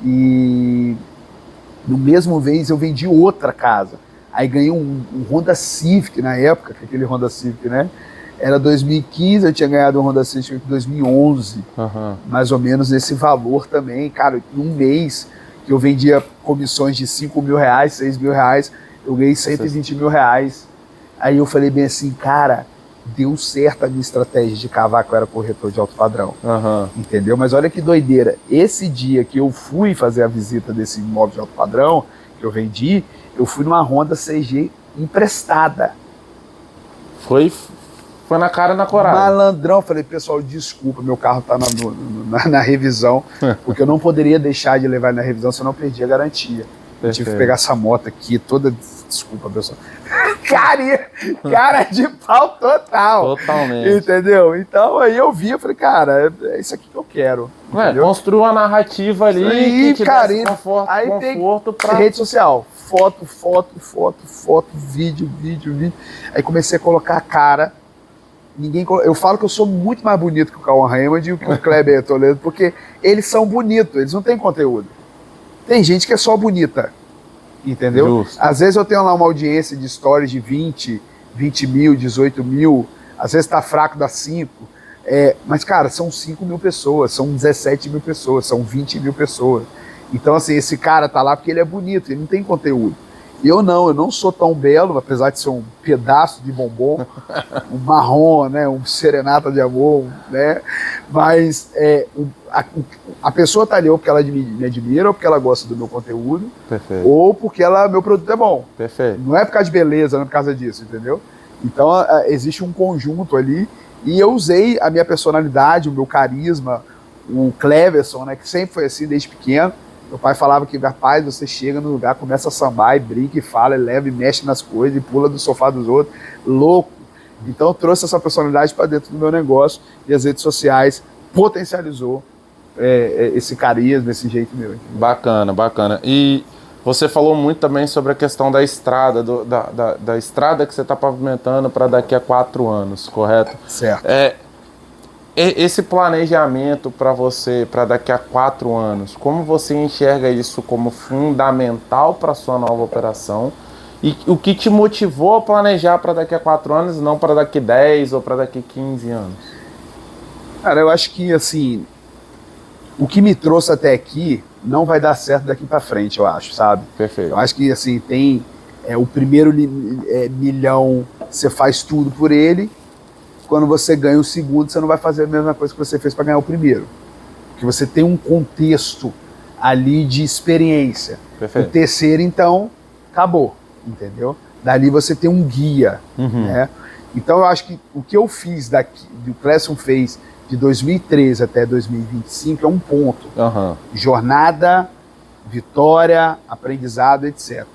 E no mesmo mês eu vendi outra casa. Aí ganhei um Honda Civic na época, que aquele Honda Civic, né? Era 2015, eu tinha ganhado um Honda Civic em 2011, mais ou menos nesse valor também. Cara, num mês que eu vendia comissões de R$5 mil, R$6 mil, eu ganhei R$120 mil. Aí eu falei bem assim, cara, deu certo a minha estratégia de cavar que eu era corretor de alto padrão, entendeu? Mas olha que doideira, esse dia que eu fui fazer a visita desse imóvel de alto padrão, que eu vendi, eu fui numa Honda CG emprestada. Foi na cara e na coragem. Malandrão, falei, pessoal, desculpa, meu carro tá na revisão, porque eu não poderia deixar de levar na revisão, senão eu perdi a garantia. Eu tive que pegar essa moto aqui, toda, desculpa, pessoal. Cara de pau total. Totalmente. Entendeu? Então aí eu vi, eu falei, cara, é isso aqui que eu quero. Construa uma narrativa ali aí, que te cara, desse conforto pra... Rede social, foto, vídeo. Aí comecei a colocar a cara. Eu falo que eu sou muito mais bonito que o Cauã Raymond e que o Kleber Toledo, porque eles são bonitos, eles não têm conteúdo. Tem gente que é só bonita. Entendeu? Justo. Às vezes eu tenho lá uma audiência de stories de 20 mil, 18 mil, às vezes tá fraco, dá 5. Mas, cara, são 5 mil pessoas, são 17 mil pessoas, são 20 mil pessoas. Então, assim, esse cara tá lá porque ele é bonito, ele não tem conteúdo. E eu não sou tão belo, apesar de ser um pedaço de bombom, um marrom, né, um serenata de amor, né, mas a pessoa tá ali ou porque ela me admira, ou porque ela gosta do meu conteúdo, Perfeito. ou porque meu produto é bom. Perfeito. Não é por causa de beleza, não é por causa disso, entendeu? Então existe um conjunto ali, e eu usei a minha personalidade, o meu carisma, o Cleverson, né, que sempre foi assim desde pequeno. Meu pai falava que, rapaz, você chega no lugar, começa a sambar e brinca e fala, e leva e mexe nas coisas e pula do sofá dos outros, louco. Então eu trouxe essa personalidade para dentro do meu negócio e as redes sociais potencializou esse carisma, esse jeito meu. Bacana. E você falou muito também sobre a questão da estrada, da estrada que você está pavimentando para daqui a 4 anos, correto? Certo. Esse planejamento para você, para daqui a 4 anos, como você enxerga isso como fundamental para a sua nova operação? E o que te motivou a planejar para daqui a 4 anos, não para daqui 10 ou para daqui 15 anos? Cara, eu acho que, assim, o que me trouxe até aqui não vai dar certo daqui para frente, eu acho, sabe? Perfeito. Eu acho que, assim, tem o primeiro milhão, você faz tudo por ele. Quando você ganha o segundo, você não vai fazer a mesma coisa que você fez para ganhar o primeiro. Porque você tem um contexto ali de experiência. Perfeito. O terceiro, então, acabou, entendeu? Dali você tem um guia, né? Então eu acho que o que eu fiz o Cleverson fez de 2013 até 2025 é um ponto. Jornada, vitória, aprendizado, etc.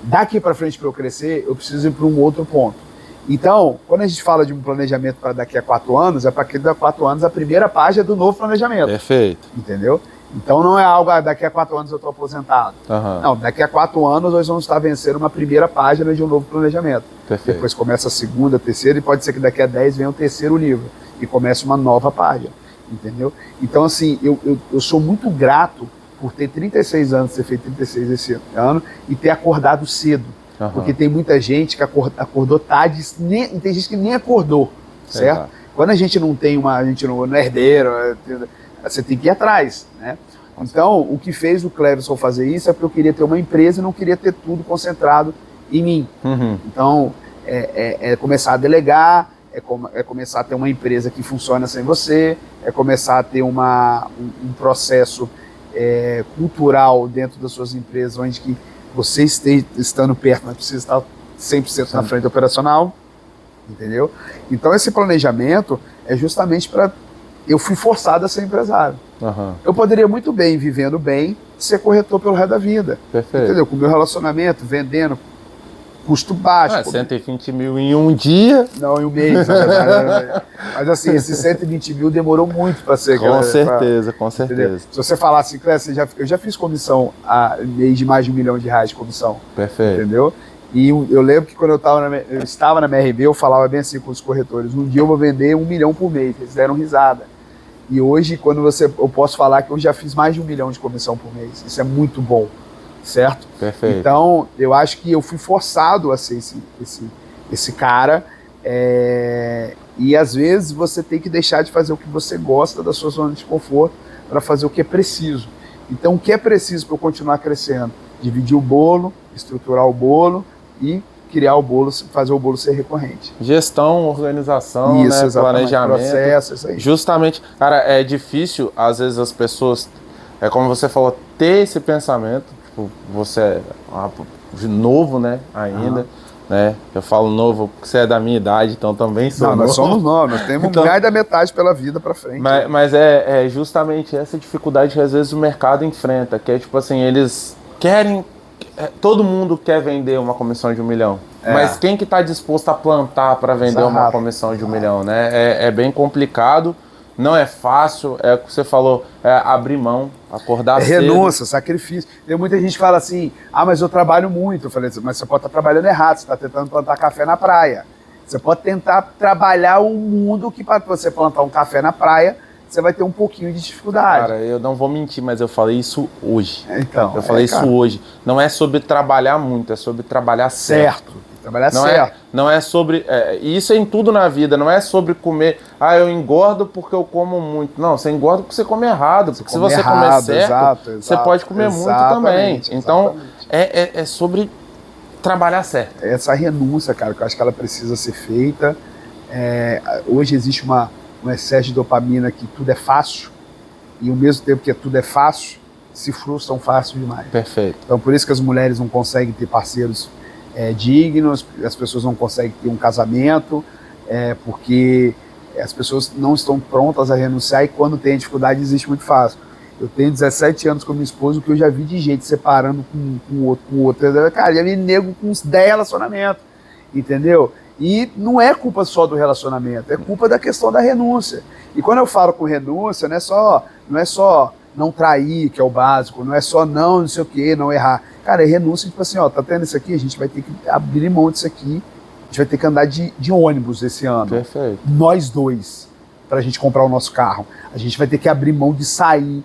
Daqui para frente, para eu crescer, eu preciso ir para um outro ponto. Então, quando a gente fala de um planejamento para daqui a 4 anos, é para que daqui a 4 anos a primeira página do novo planejamento. Perfeito. Entendeu? Então não é algo, daqui a 4 anos eu estou aposentado. Não, daqui a 4 anos nós vamos estar vencendo uma primeira página de um novo planejamento. Perfeito. Depois começa a segunda, a terceira, e pode ser que daqui a 10 venha o terceiro livro e comece uma nova página, entendeu? Então, assim, eu sou muito grato por ter 36 anos, ter feito 36 esse ano, e ter acordado cedo. Porque tem muita gente que acordou tarde, tem gente que nem acordou, certo? Quando a gente não tem a gente não é herdeiro, você tem que ir atrás, né? Então, o que fez o Cleverson fazer isso é porque eu queria ter uma empresa e não queria ter tudo concentrado em mim. Então, é começar a delegar, é começar a ter uma empresa que funciona sem você, é começar a ter um processo cultural dentro das suas empresas, onde que você estando perto, mas precisa estar 100% na frente operacional, entendeu? Então, esse planejamento é justamente para... Eu fui forçado a ser empresário. Eu poderia muito bem, vivendo bem, ser corretor pelo resto da vida. Perfeito. Entendeu? Com o meu relacionamento, vendendo, custo baixo. 120 mil em um dia? Não, em um mês, na verdade. Mas assim, esses 120 mil demorou muito para ser. Com certeza, com certeza. Entendeu? Se você falar assim, Clécio, eu já fiz comissão a mês de mais de R$1 milhão de comissão. Perfeito. Entendeu? E eu lembro que quando eu estava na MRB, eu falava bem assim com os corretores: um dia eu vou vender R$1 milhão por mês. Eles deram risada. E hoje, eu posso falar que eu já fiz mais de R$1 milhão de comissão por mês. Isso é muito bom, certo? Perfeito. Então, eu acho que eu fui forçado a ser esse cara. E às vezes você tem que deixar de fazer o que você gosta da sua zona de conforto para fazer o que é preciso. Então, o que é preciso para eu continuar crescendo? Dividir o bolo, estruturar o bolo e criar o bolo, fazer o bolo ser recorrente. Gestão, organização, isso, né? Planejamento. Processo, isso aí. Justamente, cara, é difícil, às vezes, as pessoas, como você falou, ter esse pensamento. Tipo, você é novo, né, ainda. Né? Eu falo novo porque você é da minha idade, então também sou novo. Nós somos novos, nós temos então, mais da metade pela vida para frente. Mas é justamente essa dificuldade que às vezes o mercado enfrenta, que é tipo assim, eles querem... todo mundo quer vender uma comissão de R$1 milhão, mas quem que está disposto a plantar para vender uma comissão de R$1 milhão, né? É bem complicado, não é fácil, é o que você falou, abrir mão, acordar cedo. Renúncia, sacrifício. Tem muita gente que fala assim, mas eu trabalho muito. Eu falei assim, mas você pode estar trabalhando errado, você está tentando plantar café na praia. Você pode tentar trabalhar o mundo que para você plantar um café na praia, você vai ter um pouquinho de dificuldade. Cara, eu não vou mentir, mas eu falei isso hoje. Então, eu falei isso hoje. Não é sobre trabalhar muito, é sobre trabalhar certo. Trabalhar certo. Não é sobre... isso é em tudo na vida, não é sobre comer... eu engordo porque eu como muito. Não, você engorda porque você come errado. Porque se você comer certo, você pode comer muito também. Então, é sobre trabalhar certo. Essa renúncia, cara, que eu acho que ela precisa ser feita. Hoje existe um excesso de dopamina que tudo é fácil, e ao mesmo tempo que tudo é fácil, se frustram fácil demais. Perfeito. Então por isso que as mulheres não conseguem ter parceiros dignos, as pessoas não conseguem ter um casamento, porque as pessoas não estão prontas a renunciar, e quando tem dificuldade existe muito fácil. Eu tenho 17 anos com minha esposa, o que eu já vi de gente separando com o outro. Cara, já vi nego com uns 10 relacionamentos, entendeu? E não é culpa só do relacionamento, é culpa da questão da renúncia. E quando eu falo com renúncia, não é só não trair, que é o básico, não é só não sei o que, não errar. Cara, é renúncia, tipo assim, tá tendo isso aqui, a gente vai ter que abrir mão disso aqui, a gente vai ter que andar de ônibus esse ano. Perfeito. Nós dois, pra gente comprar o nosso carro. A gente vai ter que abrir mão de sair,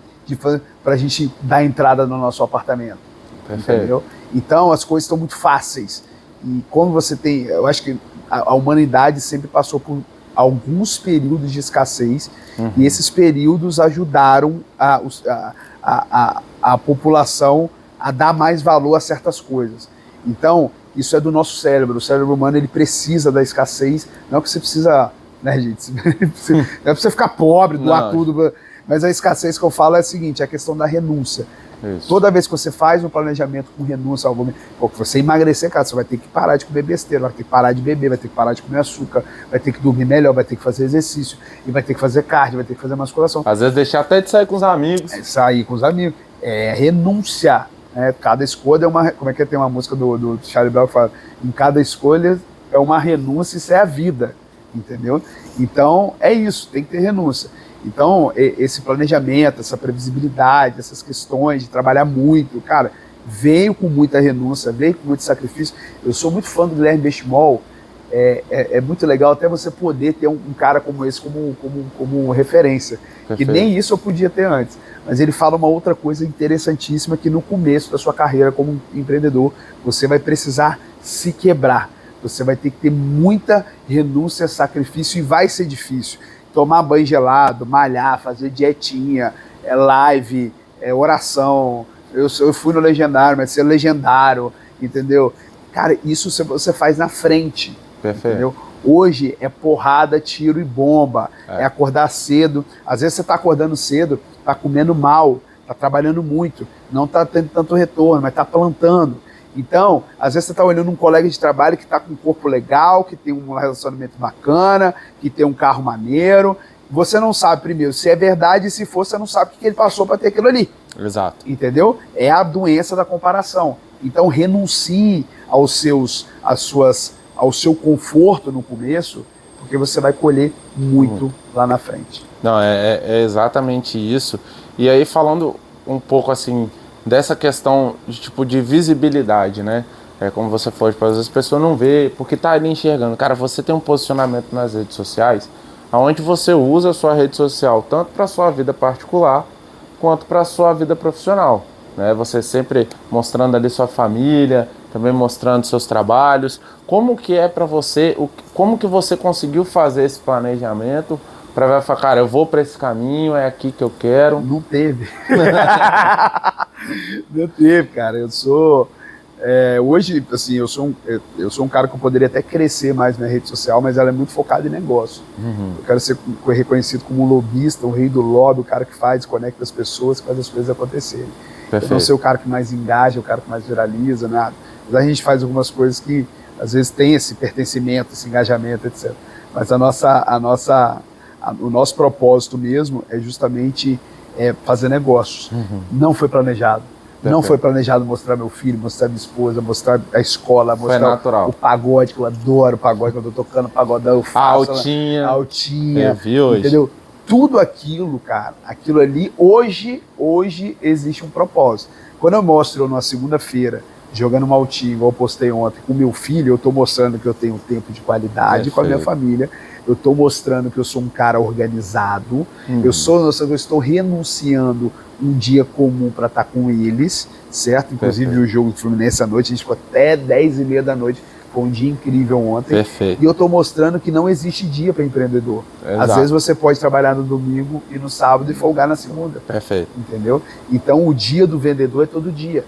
pra gente dar entrada no nosso apartamento. Perfeito. Entendeu? Então as coisas estão muito fáceis. E quando você tem, eu acho que a humanidade sempre passou por alguns períodos de escassez, e esses períodos ajudaram a população a dar mais valor a certas coisas. Então, isso é do nosso cérebro. O cérebro humano, ele precisa da escassez. Não é que você precisa, né, gente? Não é pra você ficar pobre, doar tudo. Mas a escassez que eu falo é a seguinte, é a questão da renúncia. Isso. Toda vez que você faz um planejamento com renúncia, que você emagrecer, cara, você vai ter que parar de comer besteira, vai ter que parar de beber, vai ter que parar de comer açúcar, vai ter que dormir melhor, vai ter que fazer exercício, e vai ter que fazer cardio, vai ter que fazer musculação. Às vezes deixar até de sair com os amigos. Sair com os amigos. Renúncia. Cada escolha é uma... Como é que tem uma música do Charlie Brown que fala? Em cada escolha é uma renúncia, isso é a vida. Entendeu? Então, é isso, tem que ter renúncia. Então, esse planejamento, essa previsibilidade, essas questões de trabalhar muito, cara, veio com muita renúncia, veio com muito sacrifício. Eu sou muito fã do Guilherme Benchimol. É muito legal até você poder ter um cara como esse como referência. Perfeito. Que nem isso eu podia ter antes. Mas ele fala uma outra coisa interessantíssima, que no começo da sua carreira como empreendedor, você vai precisar se quebrar. Você vai ter que ter muita renúncia, sacrifício, e vai ser difícil. Tomar banho gelado, malhar, fazer dietinha, live, oração. Eu fui no Legendário, mas ser legendário, entendeu? Cara, isso você faz na frente. Perfeito. Entendeu? Hoje é porrada, tiro e bomba. É acordar cedo. Às vezes você está acordando cedo, está comendo mal, está trabalhando muito, não está tendo tanto retorno, mas está plantando. Então, às vezes você está olhando um colega de trabalho que está com um corpo legal, que tem um relacionamento bacana, que tem um carro maneiro. Você não sabe, primeiro, se é verdade, e se for, você não sabe o que ele passou para ter aquilo ali. Exato. Entendeu? É a doença da comparação. Então, renuncie ao seu conforto no começo, porque você vai colher muito lá na frente. Não, é exatamente isso. E aí, falando um pouco assim dessa questão de visibilidade, né? Como você falou, às vezes as pessoas não vê, porque tá ali enxergando. Cara, você tem um posicionamento nas redes sociais, onde você usa a sua rede social tanto para sua vida particular quanto para sua vida profissional, né? Você sempre mostrando ali sua família, também mostrando seus trabalhos. Como que é para você, como que você conseguiu fazer esse planejamento para falar, cara, eu vou para esse caminho, é aqui que eu quero? Não teve. Não teve, cara. Eu sou... hoje, assim, eu sou um cara que eu poderia até crescer mais na rede social, mas ela é muito focada em negócio. Eu quero ser reconhecido como um lobista, o rei do lobby, o cara que conecta as pessoas, que faz as coisas acontecerem. Perfeito. Eu não ser o cara que mais engaja, o cara que mais viraliza, nada. Mas a gente faz algumas coisas que, às vezes, tem esse pertencimento, esse engajamento, etc. Mas o nosso propósito mesmo é justamente fazer negócios. Não foi planejado. Perfeito. Não foi planejado mostrar meu filho, mostrar minha esposa, mostrar a escola, mostrar o pagode, que eu adoro o pagode, quando eu tô tocando pagodão, eu faço. A altinha. Entendeu? Tudo aquilo, cara, aquilo ali, hoje existe um propósito. Quando eu mostro numa segunda-feira, jogando uma altinha, igual eu postei ontem, com meu filho, eu tô mostrando que eu tenho tempo de qualidade com a minha família. Eu estou mostrando que eu sou um cara organizado, eu estou renunciando um dia comum para estar com eles, certo? Inclusive o jogo do Fluminense à noite, a gente ficou até 10h30 da noite, foi um dia incrível ontem. Perfeito. E eu estou mostrando que não existe dia para empreendedor. Exato. Às vezes você pode trabalhar no domingo e no sábado e folgar na segunda. Perfeito. Entendeu? Então o dia do vendedor é todo dia,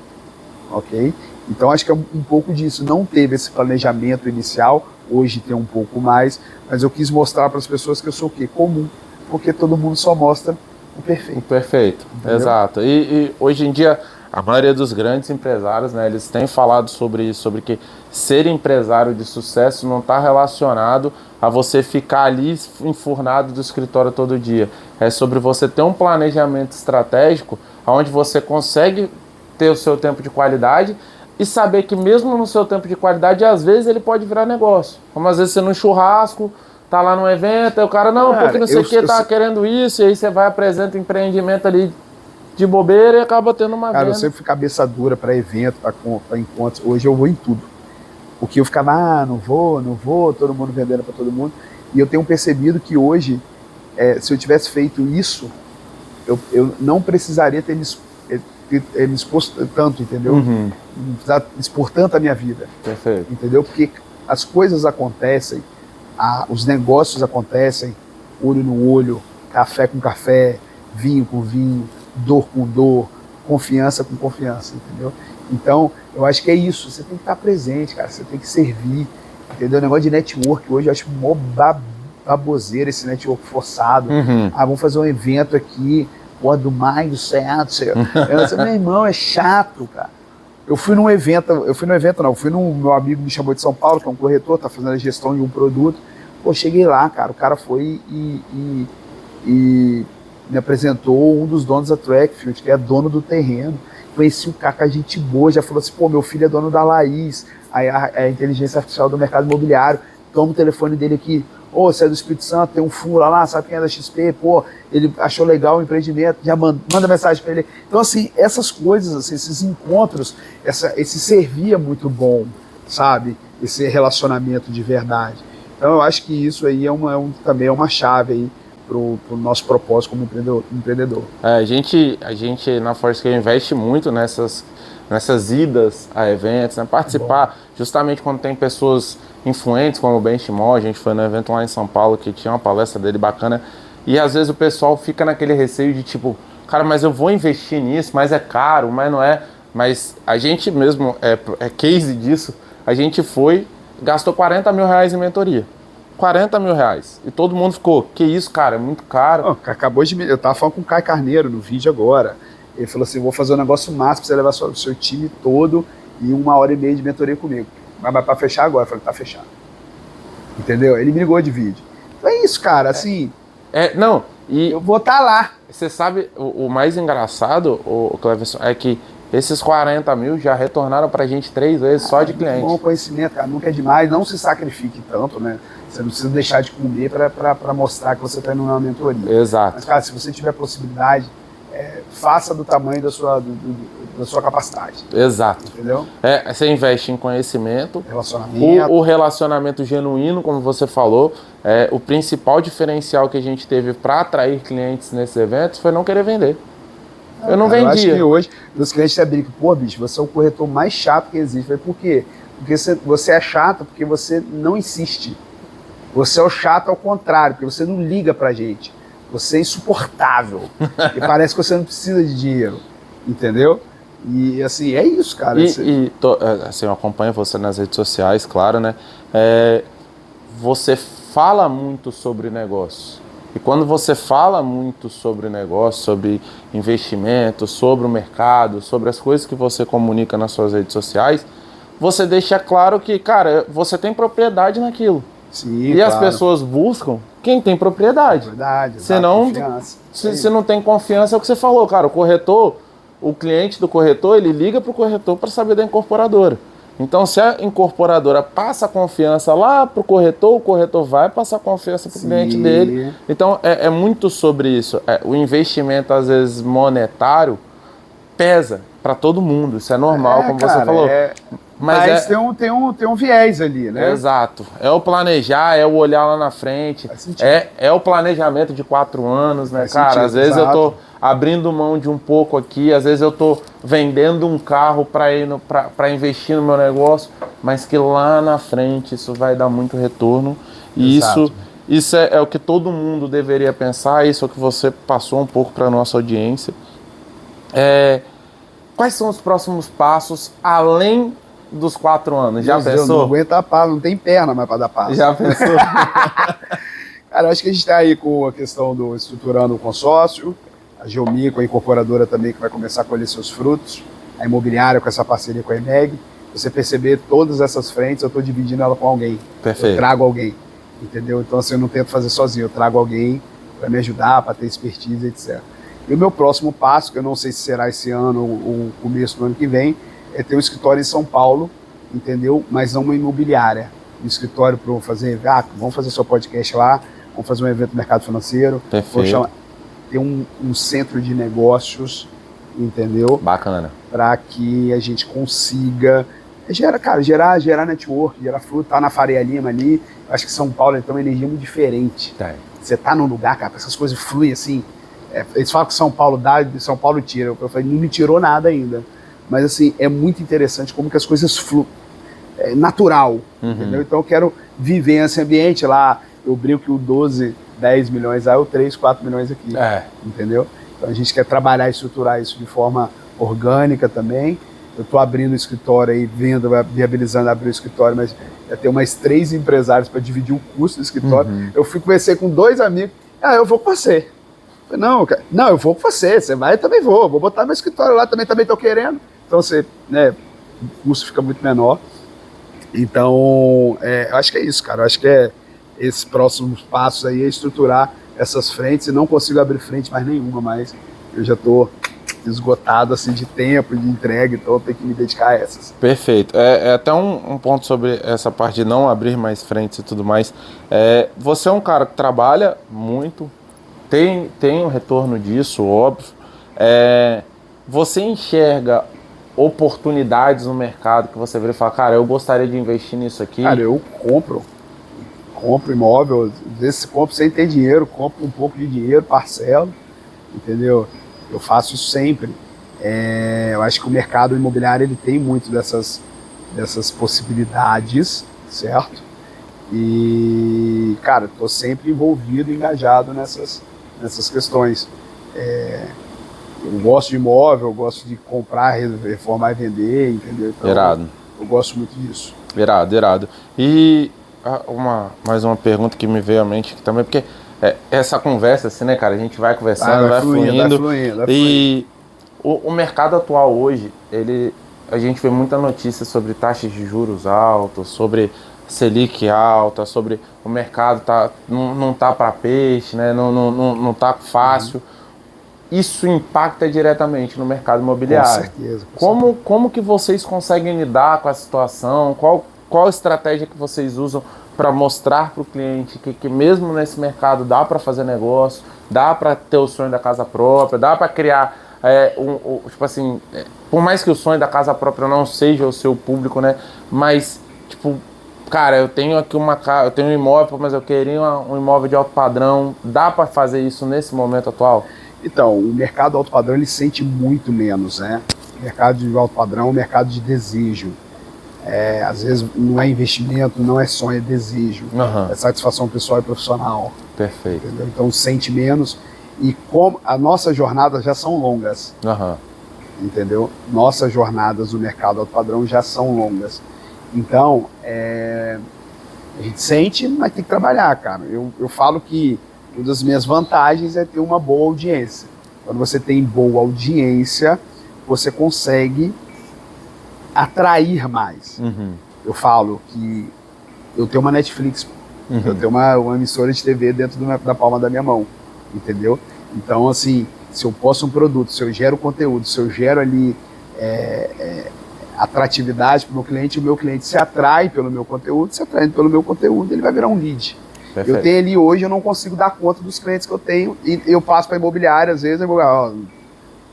ok? Então acho que é um pouco disso, não teve esse planejamento inicial, hoje tem um pouco mais, mas eu quis mostrar para as pessoas que eu sou o quê? Comum, porque todo mundo só mostra o perfeito. O perfeito, entendeu? Exato. E hoje em dia, a maioria dos grandes empresários, né, eles têm falado sobre isso, sobre que ser empresário de sucesso não está relacionado a você ficar ali enfurnado do escritório todo dia. É sobre você ter um planejamento estratégico, onde você consegue ter o seu tempo de qualidade e saber que mesmo no seu tempo de qualidade, às vezes ele pode virar negócio. Como às vezes você no churrasco, tá lá num evento, aí o cara, não, porque não sei o que, tá querendo isso, e aí você vai, apresenta o empreendimento ali de bobeira e acaba tendo uma venda. Eu sempre fui cabeça dura para evento, para encontros. Hoje eu vou em tudo. Porque eu ficava, não vou, todo mundo vendendo para todo mundo. E eu tenho percebido que hoje, se eu tivesse feito isso, eu não precisaria ter me exposto tanto, entendeu? Não precisava expor tanto a minha vida. Perfeito. Entendeu? Porque as coisas acontecem, os negócios acontecem, olho no olho, café com café, vinho com vinho, dor com dor, confiança com confiança, entendeu? Então, eu acho que é isso, você tem que estar presente, cara, você tem que servir, entendeu? O negócio de network hoje eu acho mó baboseira esse network forçado. Vamos fazer um evento aqui, do mindset. Meu irmão, é chato, cara. Eu fui no meu amigo me chamou de São Paulo, que é um corretor, tá fazendo a gestão de um produto. Cheguei lá, cara, o cara foi e me apresentou um dos donos da Trackfield, que é dono do terreno. Conheci o cara, com a gente boa, já falou assim, meu filho é dono da Laís, a inteligência artificial do mercado imobiliário, toma o telefone dele aqui, Ô, você é do Espírito Santo, tem um fura lá, sabe quem é da XP, pô, ele achou legal o empreendimento, já manda mensagem para ele. Então, assim, essas coisas, assim, esses encontros, esse servir é muito bom, sabe? Esse relacionamento de verdade. Então, eu acho que isso aí também é uma chave aí pro nosso propósito como empreendedor. A gente na ForScale investe muito nessas idas a eventos, né? Participar justamente quando tem pessoas influentes como o Benchimol. A gente foi no evento lá em São Paulo que tinha uma palestra dele bacana, e às vezes o pessoal fica naquele receio de tipo, cara, mas eu vou investir nisso, mas é caro, mas não é. Mas a gente mesmo é case disso. A gente foi, gastou 40 mil reais em mentoria. 40 mil reais. E todo mundo ficou, que isso, cara, é muito caro. Eu tava falando com o Caio Carneiro no vídeo agora. Ele falou assim, vou fazer um negócio massa pra você levar o seu time todo e 1h30 de mentoria comigo. Mas pra fechar agora? Eu falei, tá fechado. Entendeu? Ele me ligou de vídeo. Então é isso, cara, assim... E eu vou estar lá. Você sabe, o mais engraçado, o Cleverson, é que esses 40 mil já retornaram pra gente 3 vezes só de cliente. Bom conhecimento, cara, nunca é demais, não se sacrifique tanto, né? Você não precisa deixar de comer para mostrar que você está indo numa mentoria. Exato. Mas, cara, se você tiver possibilidade, faça do tamanho da sua capacidade. Exato. Entendeu? Você investe em conhecimento. Relacionamento. O relacionamento genuíno, como você falou. O principal diferencial que a gente teve para atrair clientes nesses eventos foi não querer vender. Eu não vendia. Eu acho que hoje, meus clientes até brincam, pô, bicho, você é o corretor mais chato que existe. Eu falei, por quê? Porque você é chato porque você não insiste. Você é o chato ao contrário, porque você não liga pra gente. Você é insuportável. E parece que você não precisa de dinheiro. Entendeu? E assim, é isso, cara. Assim, eu acompanho você nas redes sociais, claro, né? Você fala muito sobre negócio. E quando você fala muito sobre negócio, sobre investimento, sobre o mercado, sobre as coisas que você comunica nas suas redes sociais, você deixa claro que, cara, você tem propriedade naquilo. Sim, e claro. As pessoas buscam quem tem propriedade. Senão, se não tem confiança, é o que você falou, cara. O cliente do corretor, ele liga para o corretor para saber da incorporadora. Então, se a incorporadora passa a confiança lá para o corretor vai passar confiança para o cliente dele. Então, é muito sobre isso. O investimento, às vezes, monetário, pesa para todo mundo. Isso é normal, como cara, você falou. Mas tem um viés ali, né? Exato. É o planejar, é o olhar lá na frente. É o planejamento de 4 anos, né, cara? Às vezes eu tô abrindo mão de um pouco aqui, às vezes eu tô vendendo um carro para investir no meu negócio, mas que lá na frente isso vai dar muito retorno. E isso é o que todo mundo deveria pensar, isso é o que você passou um pouco para a nossa audiência. Quais são os próximos passos além dos 4 anos? Já pensou? Não aguenta a pá, não tem perna mais para dar passo. Já pensou? Cara, acho que a gente está aí com a questão do estruturando o consórcio, a Geomi com a incorporadora também que vai começar a colher seus frutos, a imobiliária com essa parceria com a EMEG. Você perceber todas essas frentes, eu estou dividindo ela com alguém. Perfeito. Eu trago alguém, entendeu? Então assim, eu não tento fazer sozinho, eu trago alguém para me ajudar, para ter expertise, etc. E o meu próximo passo, que eu não sei se será esse ano ou começo do ano que vem, é ter um escritório em São Paulo, entendeu? Mas não uma imobiliária. Um escritório para fazer, vamos fazer seu podcast lá, vamos fazer um evento no mercado financeiro. Perfeito. Ter um centro de negócios, entendeu? Bacana. Para que a gente consiga gerar network, gerar fruto, tá na Faria Lima ali. Eu acho que São Paulo tem uma energia muito diferente. Você tá num lugar, cara, essas coisas fluem assim. Eles falam que São Paulo dá, São Paulo tira. Eu falei, não me tirou nada ainda. Mas assim, é muito interessante como que as coisas fluem. É natural, entendeu? Então eu quero viver esse ambiente lá. Eu brinco que o 12, 10 milhões lá, o 3, 4 milhões aqui. Entendeu? Então a gente quer trabalhar e estruturar isso de forma orgânica também. Eu estou abrindo o escritório aí, viabilizando abrir o escritório, mas já tenho mais 3 empresários para dividir o custo do escritório. Eu fui conversar com 2 amigos. Eu vou com você. Não, eu vou com você. Você vai, eu também vou. Vou botar meu escritório lá, também estou querendo. Então você, o custo fica muito menor. Então, eu acho que é isso, cara. Eu acho que esses próximos passos aí é estruturar essas frentes. E não consigo abrir frente mais nenhuma, mas eu já estou esgotado assim de tempo, de entrega, então eu tenho que me dedicar a essas. Perfeito. Até um ponto sobre essa parte de não abrir mais frentes e tudo mais. Você é um cara que trabalha muito, tem um retorno disso, óbvio. Você enxerga oportunidades no mercado que você vira e fala, cara, eu gostaria de investir nisso aqui? Cara, eu compro imóvel, às vezes compro sem ter dinheiro, compro um pouco de dinheiro, parcelo, entendeu? Eu faço isso sempre. Eu acho que o mercado imobiliário ele tem muito dessas possibilidades, certo? E, cara, estou sempre envolvido, engajado nessas questões. Eu gosto de imóvel, eu gosto de comprar, reformar e vender, entendeu? Então, irado. Eu gosto muito disso. Irado. E mais uma pergunta que me veio à mente aqui também, porque essa conversa, assim, né, cara, a gente vai conversando, vai fluindo. E o mercado atual hoje, a gente vê muita notícia sobre taxas de juros altas, sobre Selic alta, sobre o mercado não tá para peixe, né, não tá fácil. Isso impacta diretamente no mercado imobiliário. Com certeza. Como que vocês conseguem lidar com a situação? Qual estratégia que vocês usam para mostrar para o cliente que mesmo nesse mercado dá para fazer negócio, dá para ter o sonho da casa própria, dá para criar tipo assim, por mais que o sonho da casa própria não seja o seu público, né? Mas tipo, cara, eu tenho aqui eu tenho um imóvel, mas eu queria um imóvel de alto padrão. Dá para fazer isso nesse momento atual? Então, o mercado alto padrão ele sente muito menos, né? O mercado de alto padrão é um mercado de desejo. Às vezes não é investimento, não é sonho, é desejo. É satisfação pessoal e profissional. Perfeito. Entendeu? Então sente menos. E como as nossas jornadas já são longas. Entendeu? Nossas jornadas no mercado alto padrão já são longas. Então, a gente sente, mas tem que trabalhar, cara. Eu falo que uma das minhas vantagens é ter uma boa audiência. Quando você tem boa audiência, você consegue atrair mais. Eu falo que eu tenho uma Netflix, eu tenho uma emissora de TV dentro da palma da minha mão, entendeu? Então, assim, se eu posto um produto, se eu gero conteúdo, se eu gero ali atratividade para o meu cliente se atrai pelo meu conteúdo, se atraindo pelo meu conteúdo, ele vai virar um lead. Perfeito. Eu tenho ali hoje, eu não consigo dar conta dos clientes que eu tenho, e eu passo para a imobiliária, às vezes,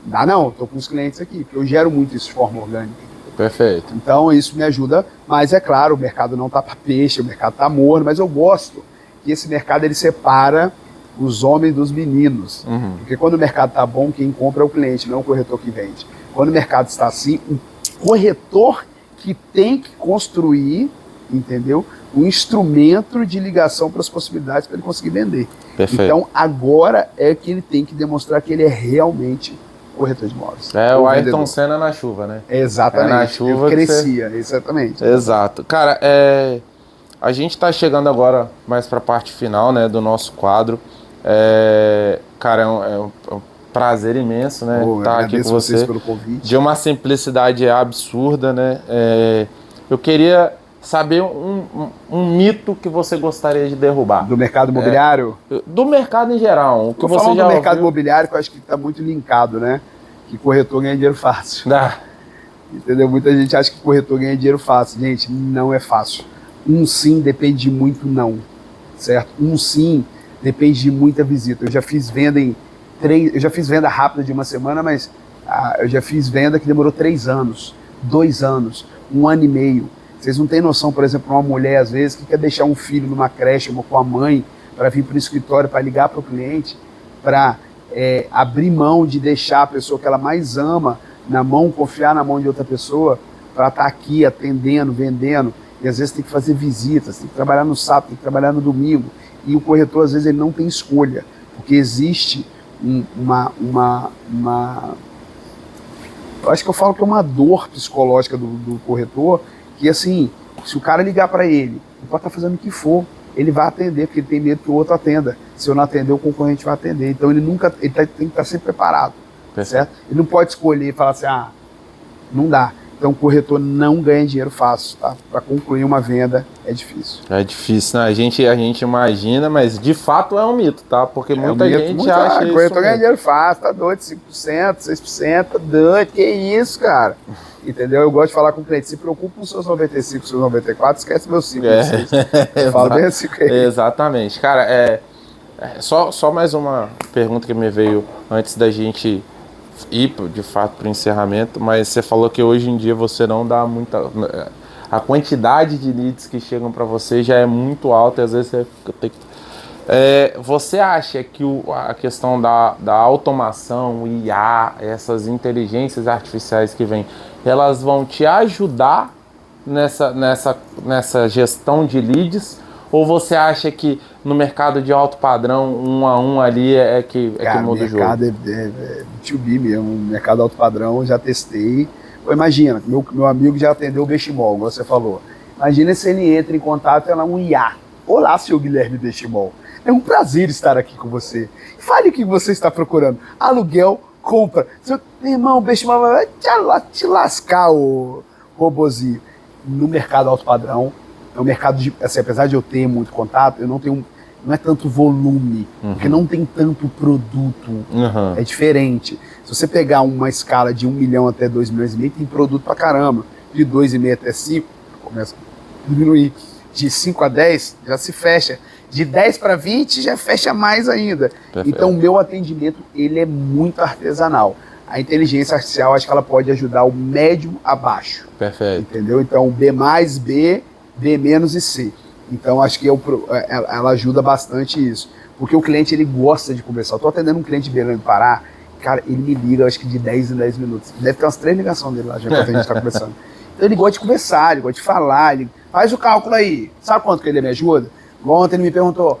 dá não, estou com os clientes aqui, porque eu gero muito isso de forma orgânica. Perfeito. Então isso me ajuda, mas é claro, o mercado não está para peixe, o mercado está morno, mas eu gosto que esse mercado ele separa os homens dos meninos. Porque quando o mercado está bom, quem compra é o cliente, não o corretor que vende. Quando o mercado está assim, o corretor que tem que construir, entendeu? Um instrumento de ligação para as possibilidades para ele conseguir vender. Perfeito. Então agora é que ele tem que demonstrar que ele é realmente corretor de imóveis. O Ayrton Senna na chuva, né? Exatamente. Na chuva eu crescia, exatamente. Exato. Cara, a gente está chegando agora mais para a parte final, né, do nosso quadro. Cara, é um prazer imenso, né, estar aqui com você. Pelo convite. De uma simplicidade absurda, né? Eu queria saber um mito que você gostaria de derrubar. Do mercado imobiliário? Do mercado em geral. O que você falando já do mercado ouviu? imobiliário, que eu acho que está muito linkado, né? Que corretor ganha dinheiro fácil. Entendeu? Muita gente acha que corretor ganha dinheiro fácil. Gente, não é fácil. Um sim depende de muito não, certo? Um sim depende de muita visita. Eu já fiz venda rápida de uma semana, mas eu já fiz venda que demorou 3 anos, 2 anos, 1 ano e meio. Vocês não têm noção, por exemplo, uma mulher, às vezes, que quer deixar um filho numa creche ou com a mãe para vir para o escritório, para ligar para o cliente, para abrir mão de deixar a pessoa que ela mais ama na mão, confiar na mão de outra pessoa, para estar aqui atendendo, vendendo. E às vezes tem que fazer visitas, tem que trabalhar no sábado, tem que trabalhar no domingo. E o corretor, às vezes, ele não tem escolha, porque existe eu acho que eu falo que é uma dor psicológica do corretor, que assim, se o cara ligar para ele pode estar fazendo o que for, ele vai atender, porque ele tem medo que o outro atenda. Se eu não atender, o concorrente vai atender. Então ele tem que estar sempre preparado, certo? Ele não pode escolher e falar assim, não dá. Então, o corretor não ganha dinheiro fácil, tá? Para concluir uma venda é difícil. É difícil, né? A gente imagina, mas de fato é um mito, tá? Porque muita gente acha isso. O corretor ganha dinheiro fácil, tá doido, 5%, 6%, tá doido, que isso, cara? Entendeu? Eu gosto de falar com o cliente, se preocupa com os seus 95, seus 94, esquece meus 5, Eu falo bem assim com ele. Exatamente. Cara, só mais uma pergunta que me veio antes da gente ir, de fato, para o encerramento, mas você falou que hoje em dia você não dá muita... A quantidade de leads que chegam para você já é muito alta e às vezes você tem que... você acha que a questão da automação, o IA, essas inteligências artificiais que vêm, elas vão te ajudar nessa gestão de leads? Ou você acha que no mercado de alto padrão, 1 a 1 ali que muda o jogo? O mercado é B2B mesmo, mercado alto padrão, eu já testei. Pô, imagina, meu amigo já atendeu o Benchimol, como você falou. Imagina se ele entra em contato e ela é um IA. Olá, seu Guilherme Benchimol. É um prazer estar aqui com você. Fale o que você está procurando. Aluguel, compra. Meu irmão, o Benchimol vai te lascar, o robozinho. No mercado alto padrão, é um mercado de, assim, apesar de eu ter muito contato, eu não tenho, não é tanto volume, porque não tem tanto produto, é diferente. Se você pegar uma escala de 1 milhão até 2 milhões e meio, tem produto pra caramba. De 2,5 até 5, começa a diminuir. De 5 a 10, já se fecha. De 10 para 20, já fecha mais ainda. Perfeito. Então, o meu atendimento, ele é muito artesanal. A inteligência artificial, acho que ela pode ajudar o médio a baixo. Perfeito. Entendeu? Então, B+, B, B- e C. Então, acho que ela ajuda bastante isso. Porque o cliente, ele gosta de conversar. Eu estou atendendo um cliente de Belém do Pará, cara, ele me liga, acho que de 10 em 10 minutos. Deve ter umas 3 ligações dele lá, já que a gente está conversando. Então, ele gosta de conversar, ele gosta de falar, ele faz o cálculo aí. Sabe quanto que ele me ajuda? Ontem ele me perguntou,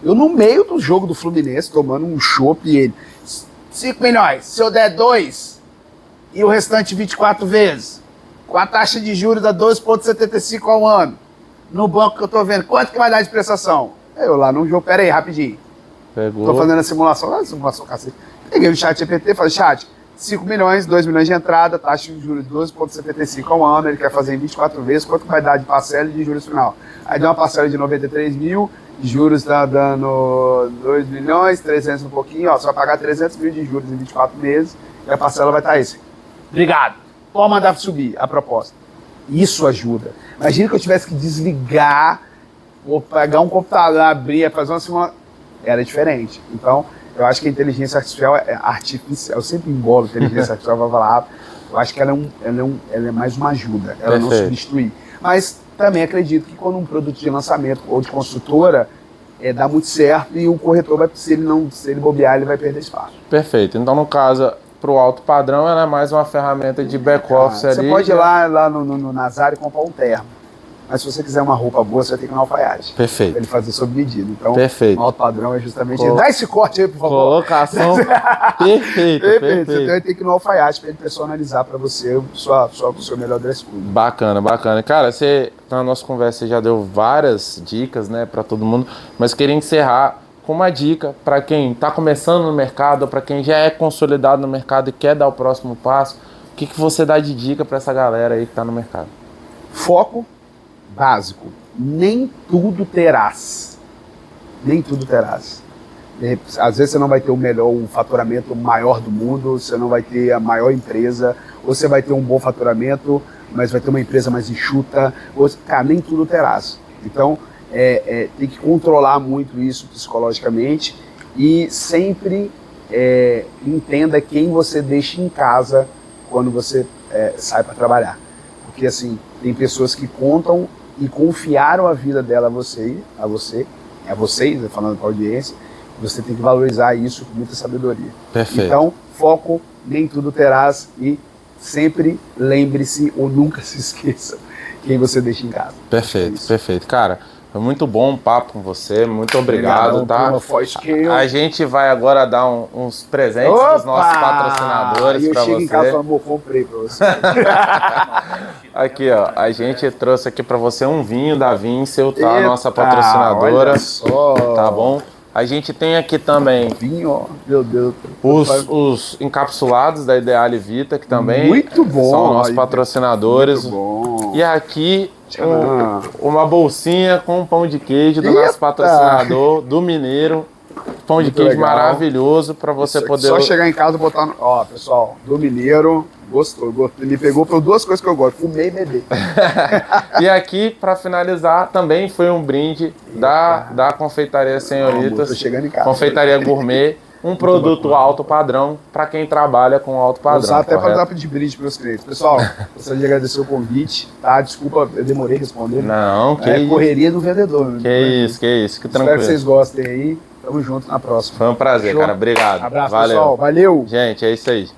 eu no meio do jogo do Fluminense, tomando um chopp, e ele, 5 milhões, se eu der 2, e o restante 24 vezes, com a taxa de juros da 12,75 ao ano, no banco que eu tô vendo, quanto que vai dar de prestação? Eu lá no jogo, pera aí, rapidinho. Pegou. Tô fazendo a simulação, cacete. Peguei o chat GPT, falei, chat, 5 milhões, 2 milhões de entrada, taxa de juros de 12,75 ao ano, ele quer fazer em 24 vezes, quanto vai dar de parcela e de juros final? Aí deu uma parcela de 93 mil, de juros tá dando 2 milhões, 300 um pouquinho, ó, você vai pagar 300 mil de juros em 24 meses, e a parcela vai estar esse. Obrigado. Pode mandar subir a proposta. Isso ajuda. Imagina que eu tivesse que desligar, ou pegar um computador, abrir, fazer uma simulação. Era diferente. Então, eu acho que a inteligência artificial é artificial. Eu sempre engolo a inteligência artificial para falar. Eu acho que ela é mais uma ajuda. Ela não substitui. Mas também acredito que quando um produto de lançamento ou de construtora dá muito certo e o corretor vai, se ele bobear, ele vai perder espaço. Perfeito. Então, no caso, para o alto padrão, ela é mais uma ferramenta de back-office ali. Você pode ir lá no Nazar e comprar um termo. Mas se você quiser uma roupa boa, você vai ter que ir no alfaiate. Perfeito. Pra ele fazer sob medida. Então, perfeito. O alto padrão é justamente isso. Dá esse corte aí, por favor. Colocação perfeita. Você vai ter que ir no alfaiate para ele personalizar para você o seu melhor dress code. Bacana. Cara, na nossa conversa, você já deu várias dicas, né, para todo mundo, mas queria encerrar com uma dica para quem está começando no mercado, ou para quem já é consolidado no mercado e quer dar o próximo passo. O que você dá de dica para essa galera aí que está no mercado? Foco básico. Nem tudo terás. Às vezes você não vai ter o faturamento maior do mundo, você não vai ter a maior empresa, ou você vai ter um bom faturamento, mas vai ter uma empresa mais enxuta. Cara, nem tudo terás. Então, tem que controlar muito isso psicologicamente e sempre entenda quem você deixa em casa quando você sai para trabalhar. Porque, assim, tem pessoas que contam e confiaram a vida dela a vocês, falando com a audiência, você tem que valorizar isso com muita sabedoria. Perfeito. Então, foco, nem tudo terás e sempre lembre-se ou nunca se esqueça quem você deixa em casa. Perfeito. Cara, foi muito bom o papo com você, muito obrigado, tá? A gente vai agora dar uns presentes dos nossos patrocinadores para você. Eu chego em casa e falo, amor, comprei para você. Aqui, ó, a gente trouxe aqui para você um vinho da Vincel, tá? Nossa patrocinadora. Olha só. Tá bom? A gente tem aqui também Vinho, ó, meu Deus. os encapsulados da Ideale Vita, que também Muito bom, são nossos aí, patrocinadores. Muito bom. E aqui uma bolsinha com um pão de queijo do nosso patrocinador, do Mineiro. Pão de queijo legal. maravilhoso para você poder... Só chegar em casa e botar no... Ó, pessoal, do Mineiro, gostou. Me pegou por duas coisas que eu gosto, comer e beber. E aqui, para finalizar, também foi um brinde da Confeitaria Senhoritas. Tô chegando em casa. Confeitaria Gourmet. Um produto alto padrão para quem trabalha com alto padrão. Vou usar até correto? para dar de brinde para meus clientes. Pessoal, gostaria de agradecer o convite, tá? Desculpa, eu demorei a responder. Não, que isso. Correria do vendedor. Que isso, que tranquilo. Espero que vocês gostem aí. Tamo junto na próxima. Foi um prazer, Show. cara. Obrigado. Abraço, Valeu. pessoal. Valeu. Gente, é isso aí.